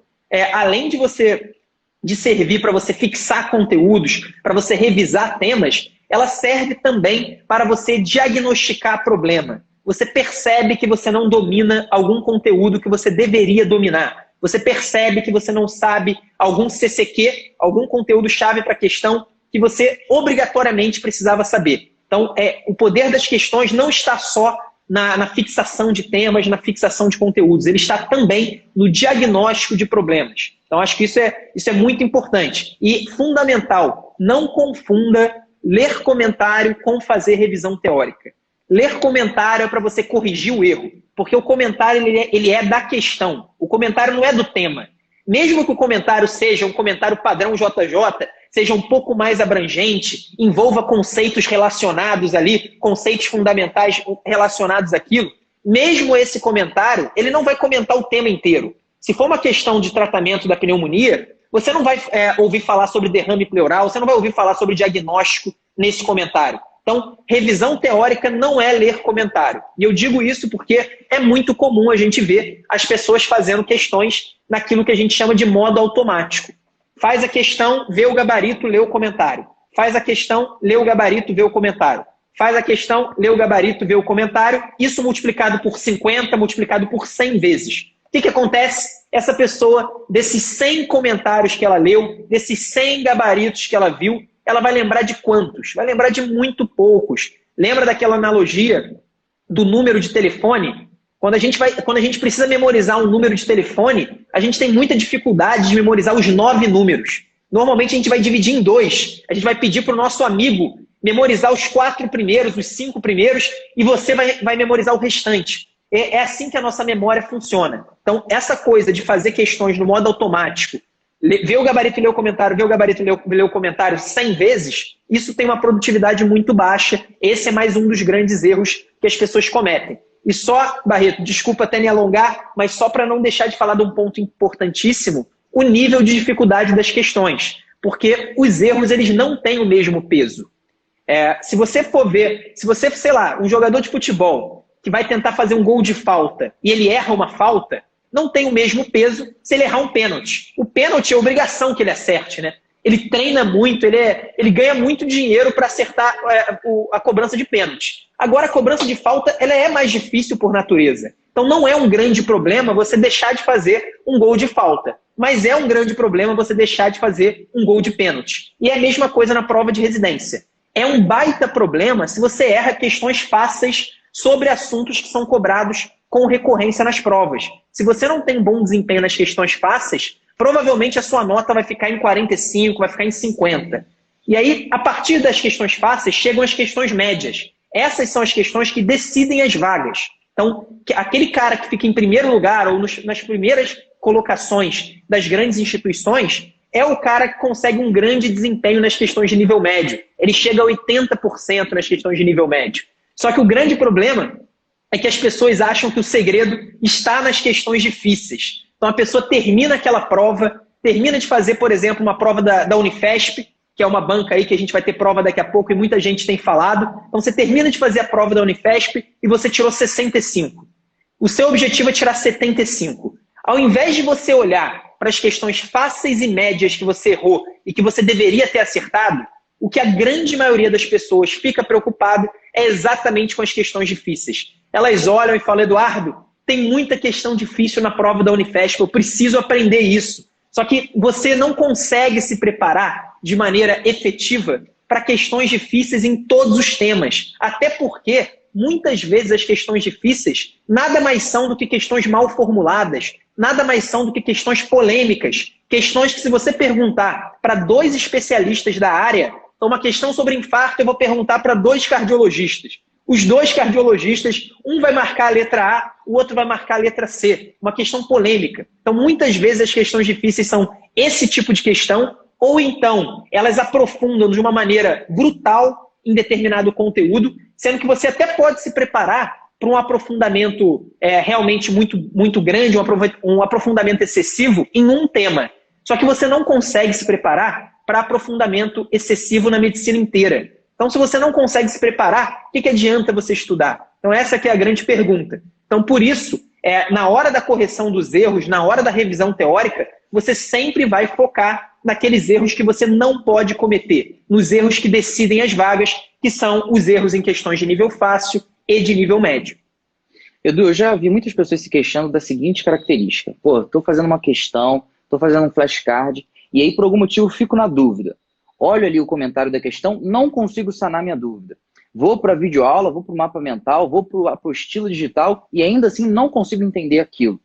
além de servir para você fixar conteúdos, para você revisar temas, ela serve também para você diagnosticar problema. Você percebe que você não domina algum conteúdo que você deveria dominar. Você percebe que você não sabe algum CCQ, algum conteúdo-chave para a questão que você obrigatoriamente precisava saber. Então, o poder das questões não está só na fixação de temas, na fixação de conteúdos. Ele está também no diagnóstico de problemas. Então, acho que isso é muito importante. E fundamental, não confunda ler comentário com fazer revisão teórica. Ler comentário é para você corrigir o erro, porque o comentário ele é da questão. O comentário não é do tema. Mesmo que o comentário seja um comentário padrão JJ, seja um pouco mais abrangente, envolva conceitos relacionados ali, conceitos fundamentais relacionados àquilo, mesmo esse comentário, ele não vai comentar o tema inteiro. Se for uma questão de tratamento da pneumonia, você não vai ouvir falar sobre derrame pleural, você não vai ouvir falar sobre diagnóstico nesse comentário. Então, revisão teórica não é ler comentário. E eu digo isso porque é muito comum a gente ver as pessoas fazendo questões naquilo que a gente chama de modo automático. Faz a questão, vê o gabarito, lê o comentário. Faz a questão, lê o gabarito, vê o comentário. Faz a questão, lê o gabarito, vê o comentário. Isso multiplicado por 50, multiplicado por 100 vezes. O que acontece? Essa pessoa, desses 100 comentários que ela leu, desses 100 gabaritos que ela viu, ela vai lembrar de quantos? Vai lembrar de muito poucos. Lembra daquela analogia do número de telefone? Quando a gente precisa memorizar um número de telefone, a gente tem muita dificuldade de memorizar os 9 números. Normalmente a gente vai dividir em 2. A gente vai pedir para o nosso amigo memorizar os 4 primeiros, os 5 primeiros, e você vai memorizar o restante. É assim que a nossa memória funciona. Então, essa coisa de fazer questões no modo automático, ver o gabarito e ler o comentário, ver o gabarito e ler o comentário 100 vezes, isso tem uma produtividade muito baixa. Esse é mais um dos grandes erros que as pessoas cometem. E só, Barreto, desculpa até me alongar, mas só para não deixar de falar de um ponto importantíssimo, o nível de dificuldade das questões. Porque os erros, eles não têm o mesmo peso. Se você for ver, sei lá, um jogador de futebol que vai tentar fazer um gol de falta e ele erra uma falta, não tem o mesmo peso se ele errar um pênalti. O pênalti é obrigação que ele acerte, né? Ele treina muito, ele ganha muito dinheiro para acertar a cobrança de pênalti. Agora, a cobrança de falta ela é mais difícil por natureza. Então, não é um grande problema você deixar de fazer um gol de falta. Mas é um grande problema você deixar de fazer um gol de pênalti. E é a mesma coisa na prova de residência. É um baita problema se você erra questões fáceis sobre assuntos que são cobrados com recorrência nas provas. Se você não tem bom desempenho nas questões fáceis, provavelmente a sua nota vai ficar em 45, vai ficar em 50. E aí, a partir das questões fáceis, chegam as questões médias. Essas são as questões que decidem as vagas. Então, aquele cara que fica em primeiro lugar ou nas primeiras colocações das grandes instituições é o cara que consegue um grande desempenho nas questões de nível médio. Ele chega a 80% nas questões de nível médio. Só que o grande problema é que as pessoas acham que o segredo está nas questões difíceis. Então a pessoa termina aquela prova, termina de fazer, por exemplo, uma prova da Unifesp, que é uma banca aí que a gente vai ter prova daqui a pouco e muita gente tem falado. Então você termina de fazer a prova da Unifesp e você tirou 65. O seu objetivo é tirar 75. Ao invés de você olhar para as questões fáceis e médias que você errou e que você deveria ter acertado, o que a grande maioria das pessoas fica preocupado é exatamente com as questões difíceis. Elas olham e falam, Eduardo, tem muita questão difícil na prova da Unifesp, eu preciso aprender isso. Só que você não consegue se preparar de maneira efetiva para questões difíceis em todos os temas. Até porque, muitas vezes, as questões difíceis nada mais são do que questões mal formuladas, nada mais são do que questões polêmicas, questões que se você perguntar para 2 especialistas da área, então uma questão sobre infarto eu vou perguntar para 2 cardiologistas. Os 2 cardiologistas, um vai marcar a letra A, o outro vai marcar a letra C. Uma questão polêmica. Então, muitas vezes as questões difíceis são esse tipo de questão, ou então elas aprofundam de uma maneira brutal em determinado conteúdo, sendo que você até pode se preparar para um aprofundamento realmente muito grande, um aprofundamento excessivo em um tema. Só que você não consegue se preparar para aprofundamento excessivo na medicina inteira. Então, se você não consegue se preparar, o que adianta você estudar? Então, essa que é a grande pergunta. Então, por isso, na hora da correção dos erros, na hora da revisão teórica, você sempre vai focar naqueles erros que você não pode cometer, nos erros que decidem as vagas, que são os erros em questões de nível fácil e de nível médio. Edu, eu já vi muitas pessoas se queixando da seguinte característica. Pô, estou fazendo uma questão, estou fazendo um flashcard, e aí por algum motivo fico na dúvida. Olho ali o comentário da questão, não consigo sanar minha dúvida. Vou para a videoaula, vou para o mapa mental, vou para o apostila digital e ainda assim não consigo entender aquilo.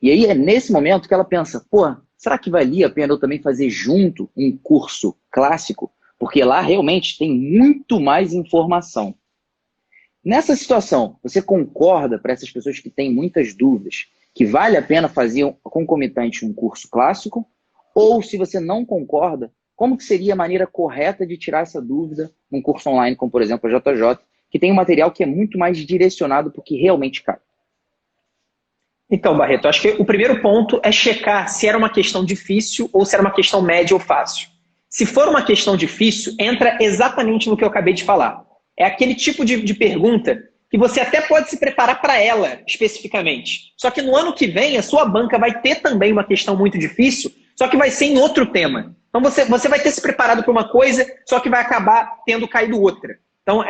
E aí é nesse momento que ela pensa, pô, será que valia a pena eu também fazer junto um curso clássico? Porque lá realmente tem muito mais informação. Nessa situação, você concorda para essas pessoas que têm muitas dúvidas que vale a pena fazer concomitante um curso clássico? Ou se você não concorda, como que seria a maneira correta de tirar essa dúvida num curso online, como por exemplo a JJ, que tem um material que é muito mais direcionado para o que realmente cai? Então, Barreto, acho que o primeiro ponto é checar se era uma questão difícil ou se era uma questão média ou fácil. Se for uma questão difícil, entra exatamente no que eu acabei de falar. É aquele tipo de pergunta que você até pode se preparar para ela especificamente. Só que no ano que vem, a sua banca vai ter também uma questão muito difícil, só que vai ser em outro tema. Então você vai ter se preparado para uma coisa, só que vai acabar tendo caído outra. Então,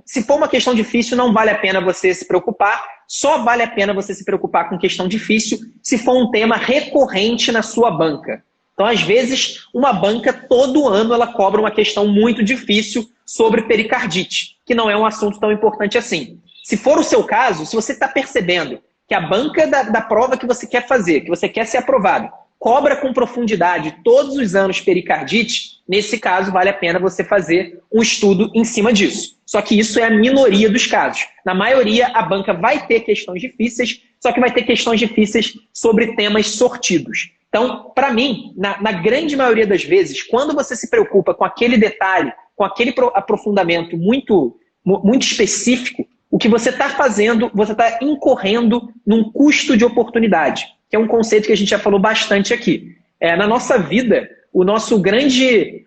se for uma questão difícil, não vale a pena você se preocupar. Só vale a pena você se preocupar com questão difícil se for um tema recorrente na sua banca. Então, às vezes, uma banca, todo ano, ela cobra uma questão muito difícil sobre pericardite, que não é um assunto tão importante assim. Se for o seu caso, se você está percebendo que a banca da prova que você quer fazer, que você quer ser aprovado, cobra com profundidade todos os anos pericardite, nesse caso vale a pena você fazer um estudo em cima disso. Só que isso é a minoria dos casos. Na maioria, a banca vai ter questões difíceis, só que vai ter questões difíceis sobre temas sortidos. Então, para mim, na grande maioria das vezes, quando você se preocupa com aquele detalhe, com aquele aprofundamento muito específico, o que você está fazendo, você está incorrendo num custo de oportunidade, que é um conceito que a gente já falou bastante aqui. Na nossa vida, o nosso grande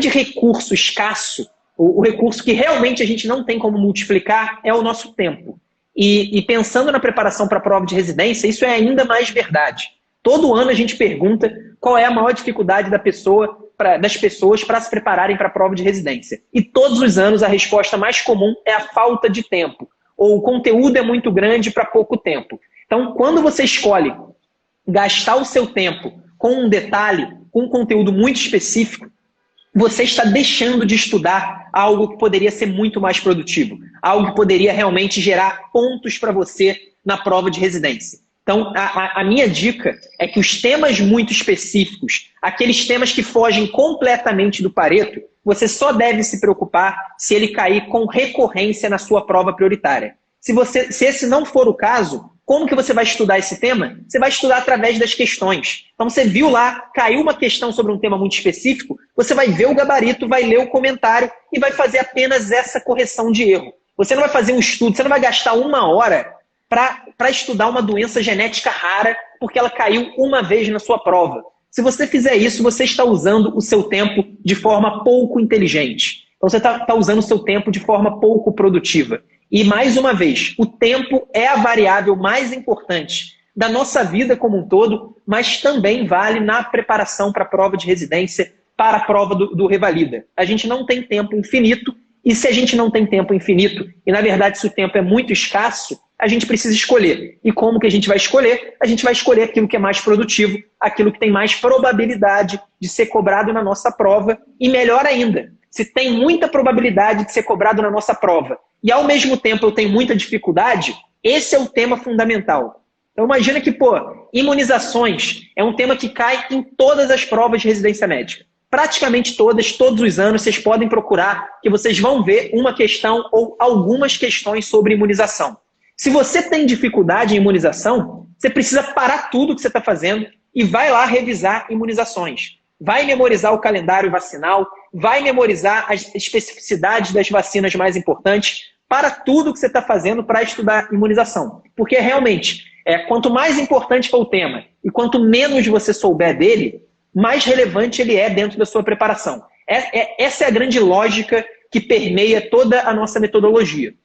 recurso escasso, o recurso que realmente a gente não tem como multiplicar, é o nosso tempo. E pensando na preparação para a prova de residência, isso é ainda mais verdade. Todo ano a gente pergunta qual é a maior dificuldade das pessoas para se prepararem para a prova de residência. E todos os anos a resposta mais comum é a falta de tempo, ou o conteúdo é muito grande para pouco tempo. Então, quando você escolhe gastar o seu tempo com um detalhe, com um conteúdo muito específico, você está deixando de estudar algo que poderia ser muito mais produtivo, algo que poderia realmente gerar pontos para você na prova de residência. Então, a minha dica é que os temas muito específicos, aqueles temas que fogem completamente do Pareto, você só deve se preocupar se ele cair com recorrência na sua prova prioritária. Se esse não for o caso, como que você vai estudar esse tema? Você vai estudar através das questões. Então você viu lá, caiu uma questão sobre um tema muito específico, você vai ver o gabarito, vai ler o comentário e vai fazer apenas essa correção de erro. Você não vai fazer um estudo, você não vai gastar 1 hora para estudar uma doença genética rara porque ela caiu uma vez na sua prova. Se você fizer isso, você está usando o seu tempo de forma pouco inteligente. Então você está usando o seu tempo de forma pouco produtiva. E, mais uma vez, o tempo é a variável mais importante da nossa vida como um todo, mas também vale na preparação para a prova de residência, para a prova do Revalida. A gente não tem tempo infinito, e se a gente não tem tempo infinito, e na verdade se o tempo é muito escasso, a gente precisa escolher. E como que a gente vai escolher? A gente vai escolher aquilo que é mais produtivo, aquilo que tem mais probabilidade de ser cobrado na nossa prova, e melhor ainda, se tem muita probabilidade de ser cobrado na nossa prova, e ao mesmo tempo eu tenho muita dificuldade, esse é o tema fundamental. Então imagina que, imunizações é um tema que cai em todas as provas de residência médica. Praticamente todas, todos os anos, vocês podem procurar que vocês vão ver uma questão ou algumas questões sobre imunização. Se você tem dificuldade em imunização, você precisa parar tudo que você está fazendo e vai lá revisar imunizações. Vai memorizar o calendário vacinal, vai memorizar as especificidades das vacinas mais importantes, para tudo que você está fazendo para estudar imunização. Porque realmente, quanto mais importante for o tema e quanto menos você souber dele, mais relevante ele é dentro da sua preparação. Essa é a grande lógica que permeia toda a nossa metodologia.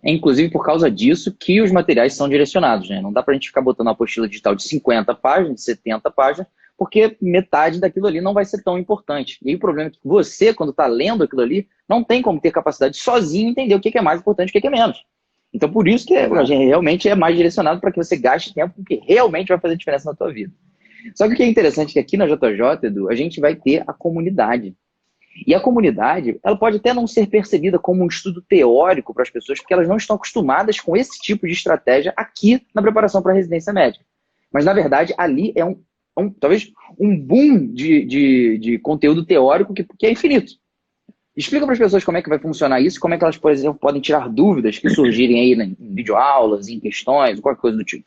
É inclusive por causa disso que os materiais são direcionados, né? Não dá para a gente ficar botando uma apostila digital de 50 páginas, de 70 páginas, porque metade daquilo ali não vai ser tão importante. E aí o problema é que você, quando está lendo aquilo ali, não tem como ter capacidade de sozinho entender o que é mais importante e o que é menos. Então por isso que a gente realmente é mais direcionado para que você gaste tempo com o que realmente vai fazer diferença na tua vida. Só que o que é interessante é que aqui na JJ, Edu, a gente vai ter a comunidade. E a comunidade, ela pode até não ser percebida como um estudo teórico para as pessoas, porque elas não estão acostumadas com esse tipo de estratégia aqui na preparação para a residência médica. Mas, na verdade, ali é talvez um boom de conteúdo teórico que é infinito. Explica para as pessoas como é que vai funcionar isso, como é que elas, por exemplo, podem tirar dúvidas que surgirem aí em videoaulas, em questões, qualquer coisa do tipo.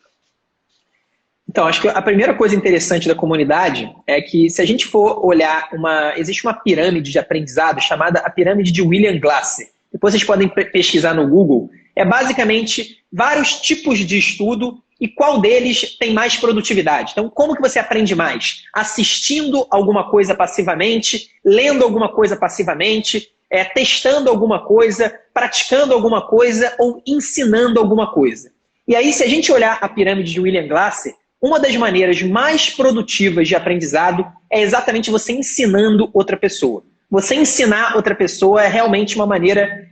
Então, acho que a primeira coisa interessante da comunidade é que, se a gente for olhar, existe uma pirâmide de aprendizado chamada a pirâmide de William Glasser. Depois vocês podem pesquisar no Google. É basicamente vários tipos de estudo e qual deles tem mais produtividade. Então, como que você aprende mais? Assistindo alguma coisa passivamente, lendo alguma coisa passivamente, testando alguma coisa, praticando alguma coisa ou ensinando alguma coisa. E aí, se a gente olhar a pirâmide de William Glasser, uma das maneiras mais produtivas de aprendizado é exatamente você ensinando outra pessoa. Você ensinar outra pessoa é realmente uma maneira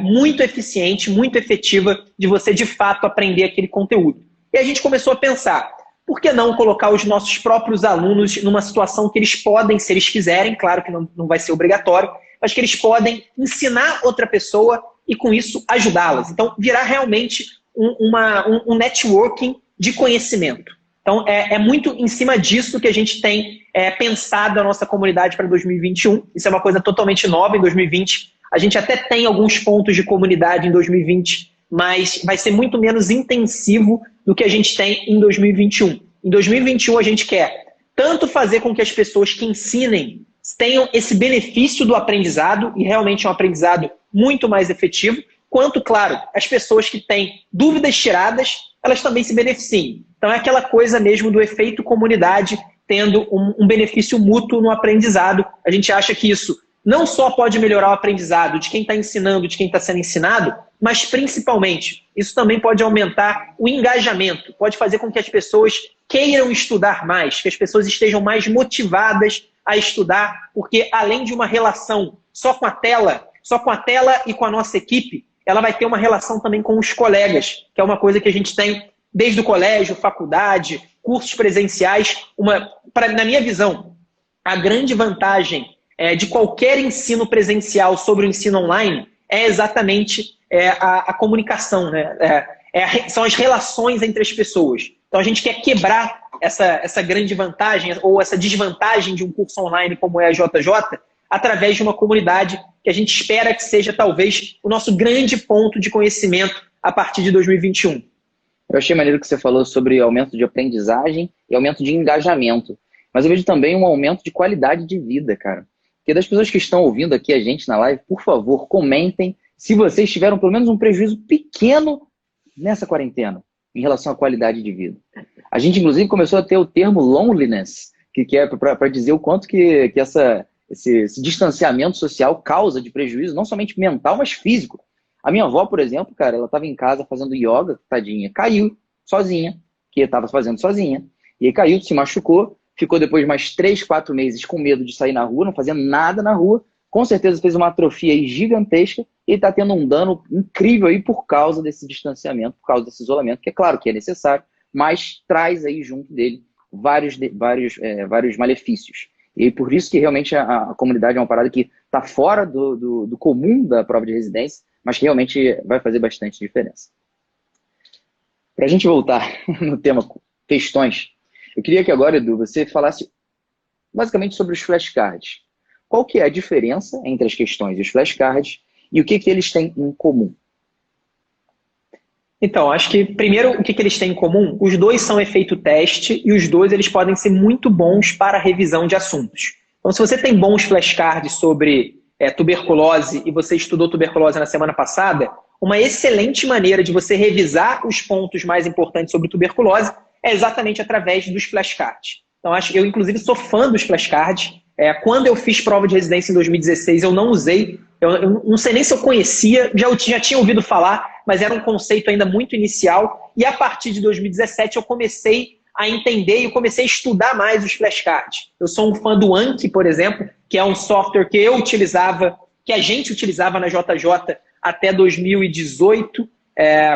muito eficiente, muito efetiva de você, de fato, aprender aquele conteúdo. E a gente começou a pensar, por que não colocar os nossos próprios alunos numa situação que eles podem, se eles quiserem, claro que não vai ser obrigatório, mas que eles podem ensinar outra pessoa e, com isso, ajudá-las. Então, virar realmente um networking de conhecimento. Então, é muito em cima disso que a gente tem pensado a nossa comunidade para 2021. Isso é uma coisa totalmente nova em 2020. A gente até tem alguns pontos de comunidade em 2020, mas vai ser muito menos intensivo do que a gente tem em 2021. Em 2021, a gente quer tanto fazer com que as pessoas que ensinem tenham esse benefício do aprendizado, e realmente é um aprendizado muito mais efetivo, quanto, claro, as pessoas que têm dúvidas tiradas, elas também se beneficiem. Então é aquela coisa mesmo do efeito comunidade, tendo um benefício mútuo no aprendizado. A gente acha que isso não só pode melhorar o aprendizado de quem está ensinando, de quem está sendo ensinado, mas principalmente, isso também pode aumentar o engajamento, pode fazer com que as pessoas queiram estudar mais, que as pessoas estejam mais motivadas a estudar, porque além de uma relação só com a tela e com a nossa equipe, ela vai ter uma relação também com os colegas, que é uma coisa que a gente tem desde o colégio, faculdade, cursos presenciais. Na minha visão, a grande vantagem de qualquer ensino presencial sobre o ensino online é exatamente a comunicação, né? São as relações entre as pessoas. Então a gente quer quebrar essa grande vantagem ou essa desvantagem de um curso online como é a JJ através de uma comunidade que a gente espera que seja talvez o nosso grande ponto de conhecimento a partir de 2021. Eu achei maneiro que você falou sobre aumento de aprendizagem e aumento de engajamento. Mas eu vejo também um aumento de qualidade de vida, cara. Porque das pessoas que estão ouvindo aqui a gente na live, por favor, comentem se vocês tiveram pelo menos um prejuízo pequeno nessa quarentena em relação à qualidade de vida. A gente, inclusive, começou a ter o termo loneliness, que é para dizer o quanto que esse distanciamento social causa de prejuízo, não somente mental, mas físico. A minha avó, por exemplo, cara, ela estava em casa fazendo yoga, tadinha, caiu sozinha, que estava fazendo sozinha, e aí caiu, se machucou, ficou depois mais 3, 4 meses com medo de sair na rua, não fazendo nada na rua, com certeza fez uma atrofia aí gigantesca e está tendo um dano incrível aí por causa desse distanciamento, por causa desse isolamento, que é claro que é necessário, mas traz aí junto dele vários malefícios. E por isso que realmente a comunidade é uma parada que está fora do comum da prova de residência, mas que realmente vai fazer bastante diferença. Para a gente voltar no tema questões, eu queria que agora, Edu, você falasse basicamente sobre os flashcards. Qual que é a diferença entre as questões e os flashcards e o que eles têm em comum? Então, acho que primeiro o que eles têm em comum, os dois são efeito teste e os dois eles podem ser muito bons para revisão de assuntos. Então, se você tem bons flashcards sobre tuberculose e você estudou tuberculose na semana passada, uma excelente maneira de você revisar os pontos mais importantes sobre tuberculose é exatamente através dos flashcards. Então, eu inclusive sou fã dos flashcards. Quando eu fiz prova de residência em 2016, eu não usei, eu não sei nem se eu conhecia, já tinha ouvido falar, mas era um conceito ainda muito inicial, e a partir de 2017 eu comecei a entender e eu comecei a estudar mais os flashcards. Eu sou um fã do Anki, por exemplo, que é um software que eu utilizava, que a gente utilizava na JJ até 2018,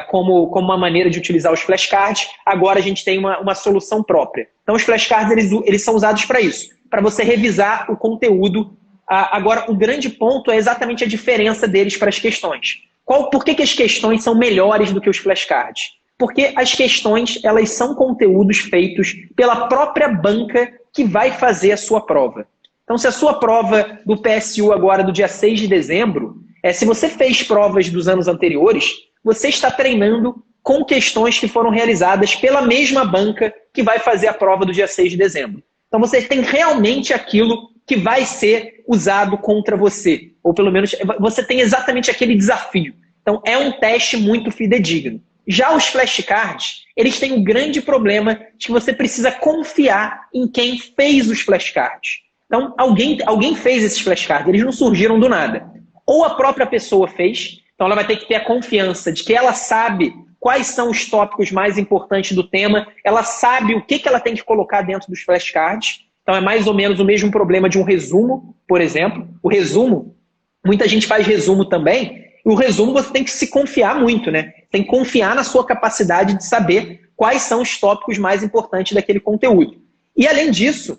como uma maneira de utilizar os flashcards. Agora a gente tem uma solução própria. Então os flashcards eles são usados para isso, para você revisar o conteúdo. Agora, o grande ponto é exatamente a diferença deles para as questões. Por que as questões são melhores do que os flashcards? Porque as questões, elas são conteúdos feitos pela própria banca que vai fazer a sua prova. Então, se a sua prova do PSU agora, do dia 6 de dezembro, se você fez provas dos anos anteriores, você está treinando com questões que foram realizadas pela mesma banca que vai fazer a prova do dia 6 de dezembro. Então, você tem realmente aquilo que vai ser usado contra você. Ou pelo menos, você tem exatamente aquele desafio. Então, é um teste muito fidedigno. Já os flashcards, eles têm um grande problema de que você precisa confiar em quem fez os flashcards. Então, alguém fez esses flashcards, eles não surgiram do nada. Ou a própria pessoa fez, então ela vai ter que ter a confiança de que ela sabe quais são os tópicos mais importantes do tema, ela sabe o que ela tem que colocar dentro dos flashcards. Então é mais ou menos o mesmo problema de um resumo, por exemplo. O resumo, muita gente faz resumo também, e o resumo você tem que se confiar muito, né? Tem que confiar na sua capacidade de saber quais são os tópicos mais importantes daquele conteúdo. E além disso,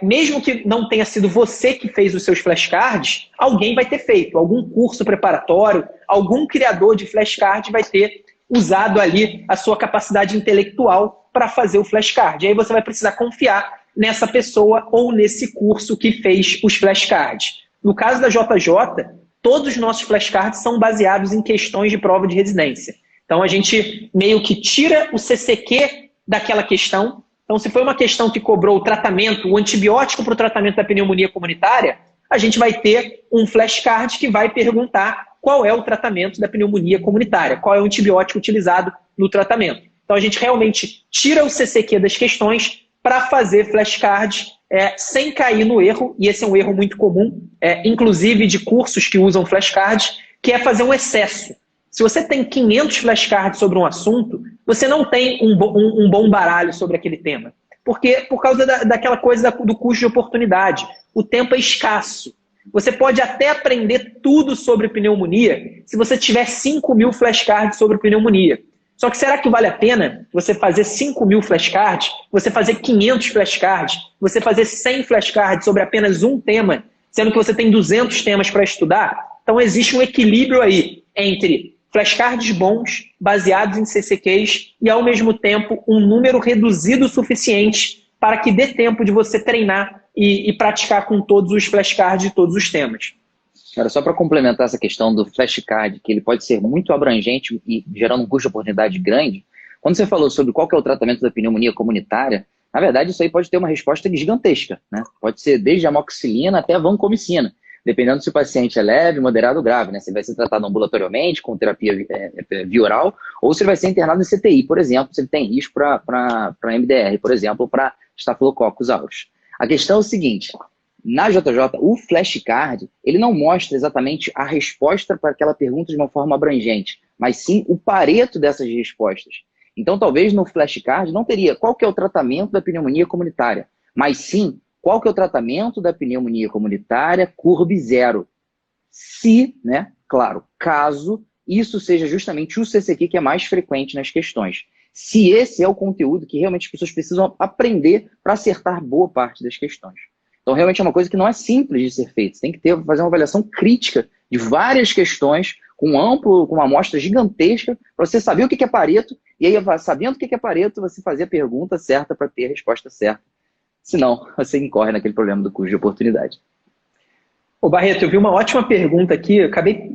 mesmo que não tenha sido você que fez os seus flashcards, alguém vai ter feito, algum curso preparatório, algum criador de flashcard vai ter usado ali a sua capacidade intelectual para fazer o flashcard. E aí você vai precisar confiar nessa pessoa ou nesse curso que fez os flashcards. No caso da JJ, todos os nossos flashcards são baseados em questões de prova de residência. Então a gente meio que tira o CCQ daquela questão. Então se foi uma questão que cobrou o tratamento, o antibiótico para o tratamento da pneumonia comunitária, a gente vai ter um flashcard que vai perguntar qual é o tratamento da pneumonia comunitária, qual é o antibiótico utilizado no tratamento. Então a gente realmente tira o CCQ das questões para fazer flashcards sem cair no erro, e esse é um erro muito comum, inclusive de cursos que usam flashcards, que é fazer um excesso. Se você tem 500 flashcards sobre um assunto, você não tem um bom baralho sobre aquele tema. Porque, por causa daquela coisa do custo de oportunidade. O tempo é escasso. Você pode até aprender tudo sobre pneumonia se você tiver 5.000 flashcards sobre pneumonia. Só que será que vale a pena você fazer 5.000 flashcards, você fazer 500 flashcards, você fazer 100 flashcards sobre apenas um tema, sendo que você tem 200 temas para estudar? Então existe um equilíbrio aí entre flashcards bons, baseados em CCQs, e ao mesmo tempo um número reduzido o suficiente para que dê tempo de você treinar e praticar com todos os flashcards de todos os temas. Cara, só para complementar essa questão do flashcard, que ele pode ser muito abrangente e gerando um custo de oportunidade grande, quando você falou sobre qual que é o tratamento da pneumonia comunitária, na verdade isso aí pode ter uma resposta gigantesca, né? Pode ser desde amoxicilina até a vancomicina, dependendo se o paciente é leve, moderado ou grave, né? Se ele vai ser tratado ambulatorialmente, com terapia via oral, ou se ele vai ser internado em CTI, por exemplo, se ele tem risco para MDR, por exemplo, ou para Staphylococcus aureus. A questão é o seguinte, na JJ, o flashcard, ele não mostra exatamente a resposta para aquela pergunta de uma forma abrangente, mas sim o pareto dessas respostas. Então, talvez no flashcard não teria qual que é o tratamento da pneumonia comunitária, mas sim qual que é o tratamento da pneumonia comunitária curve zero. Se, né, claro, caso isso seja justamente o CCQ que é mais frequente nas questões. Se esse é o conteúdo que realmente as pessoas precisam aprender para acertar boa parte das questões. Então, realmente é uma coisa que não é simples de ser feita. Você tem que fazer uma avaliação crítica de várias questões, com uma amostra gigantesca, para você saber o que é Pareto, e aí, sabendo o que é Pareto, você fazer a pergunta certa para ter a resposta certa. Senão, você incorre naquele problema do custo de oportunidade. Ô Barreto, eu vi uma ótima pergunta aqui,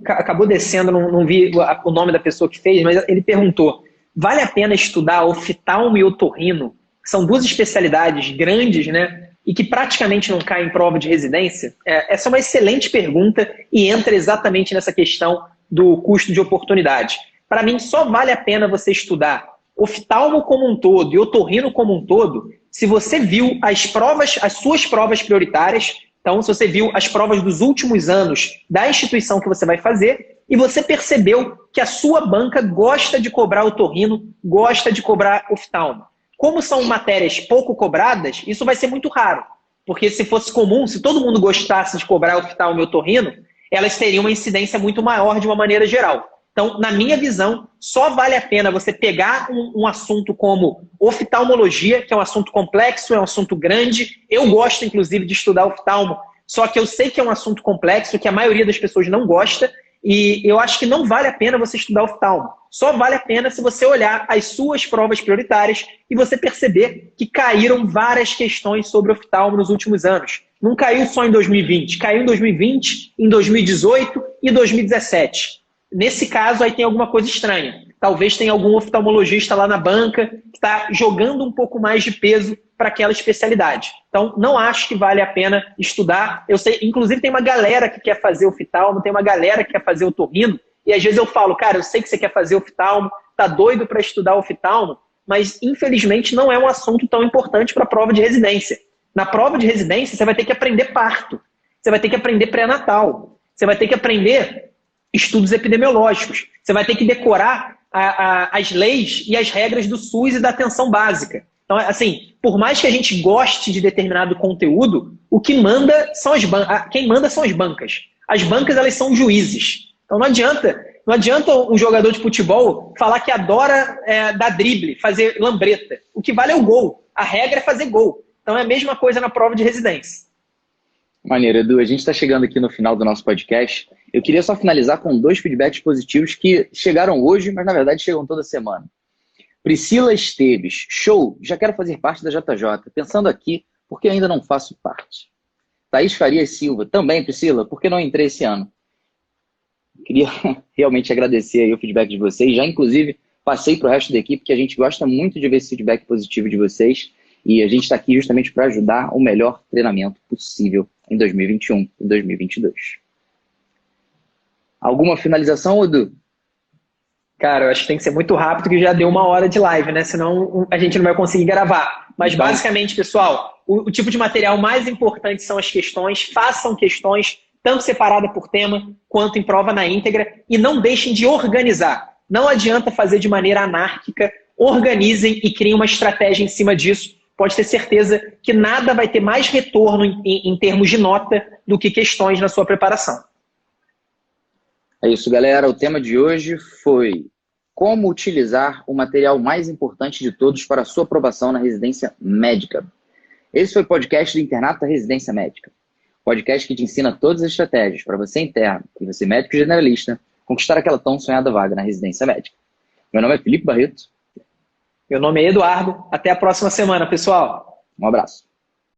acabou descendo, não vi o nome da pessoa que fez, mas ele perguntou, vale a pena estudar oftalmo e otorrino, que são duas especialidades grandes, né? E que praticamente não caem em prova de residência? Essa é uma excelente pergunta e entra exatamente nessa questão do custo de oportunidade. Para mim, só vale a pena você estudar oftalmo como um todo e otorrino como um todo se você viu as suas provas prioritárias. Então, se você viu as provas dos últimos anos da instituição que você vai fazer e você percebeu que a sua banca gosta de cobrar otorrino, gosta de cobrar oftalmo. Como são matérias pouco cobradas, isso vai ser muito raro. Porque se fosse comum, se todo mundo gostasse de cobrar oftalmo e otorrino, elas teriam uma incidência muito maior de uma maneira geral. Então, na minha visão, só vale a pena você pegar um assunto como oftalmologia, que é um assunto complexo, é um assunto grande. Eu gosto, inclusive, de estudar oftalmo, só que eu sei que é um assunto complexo, que a maioria das pessoas não gosta, e eu acho que não vale a pena você estudar oftalmo. Só vale a pena se você olhar as suas provas prioritárias e você perceber que caíram várias questões sobre oftalmo nos últimos anos. Não caiu só em 2020, caiu em 2020, em 2018 e 2017. Nesse caso, aí tem alguma coisa estranha. Talvez tenha algum oftalmologista lá na banca que está jogando um pouco mais de peso para aquela especialidade. Então, não acho que vale a pena estudar. Eu sei, inclusive, tem uma galera que quer fazer oftalmo, tem uma galera que quer fazer otorrino, e às vezes eu falo, cara, eu sei que você quer fazer oftalmo, tá doido para estudar oftalmo, mas infelizmente não é um assunto tão importante para a prova de residência. Na prova de residência, você vai ter que aprender parto, você vai ter que aprender pré-natal, você vai ter que aprender estudos epidemiológicos, você vai ter que decorar as leis e as regras do SUS e da atenção básica. Então, assim, por mais que a gente goste de determinado conteúdo, o que manda são quem manda são as bancas. As bancas, elas são juízes. Então não adianta um jogador de futebol falar que adora dar drible, fazer lambreta. O que vale é o gol. A regra é fazer gol. Então é a mesma coisa na prova de residência. Maneiro, Edu. A gente está chegando aqui no final do nosso podcast. Eu queria só finalizar com 2 feedbacks positivos que chegaram hoje, mas na verdade chegam toda semana. Priscila Esteves, show, já quero fazer parte da JJ. Pensando aqui, por que ainda não faço parte? Thaís Farias Silva, também, Priscila, por que não entrei esse ano? Queria realmente agradecer aí o feedback de vocês. Já, inclusive, passei para o resto da equipe, que a gente gosta muito de ver esse feedback positivo de vocês. E a gente está aqui justamente para ajudar o melhor treinamento possível em 2021 e 2022. Alguma finalização, Edu? Cara, eu acho que tem que ser muito rápido, que já deu 1 hora de live, né? Senão a gente não vai conseguir gravar. Mas basicamente, pessoal, o tipo de material mais importante são as questões. Façam questões, tanto separada por tema, quanto em prova na íntegra, e não deixem de organizar. Não adianta fazer de maneira anárquica, organizem e criem uma estratégia em cima disso. Pode ter certeza que nada vai ter mais retorno em termos de nota do que questões na sua preparação. É isso, galera. O tema de hoje foi como utilizar o material mais importante de todos para a sua aprovação na residência médica. Esse foi o podcast do Internato da Residência Médica. Podcast que te ensina todas as estratégias para você interno e você médico generalista conquistar aquela tão sonhada vaga na residência médica. Meu nome é Felipe Barreto. Meu nome é Eduardo. Até a próxima semana, pessoal. Um abraço.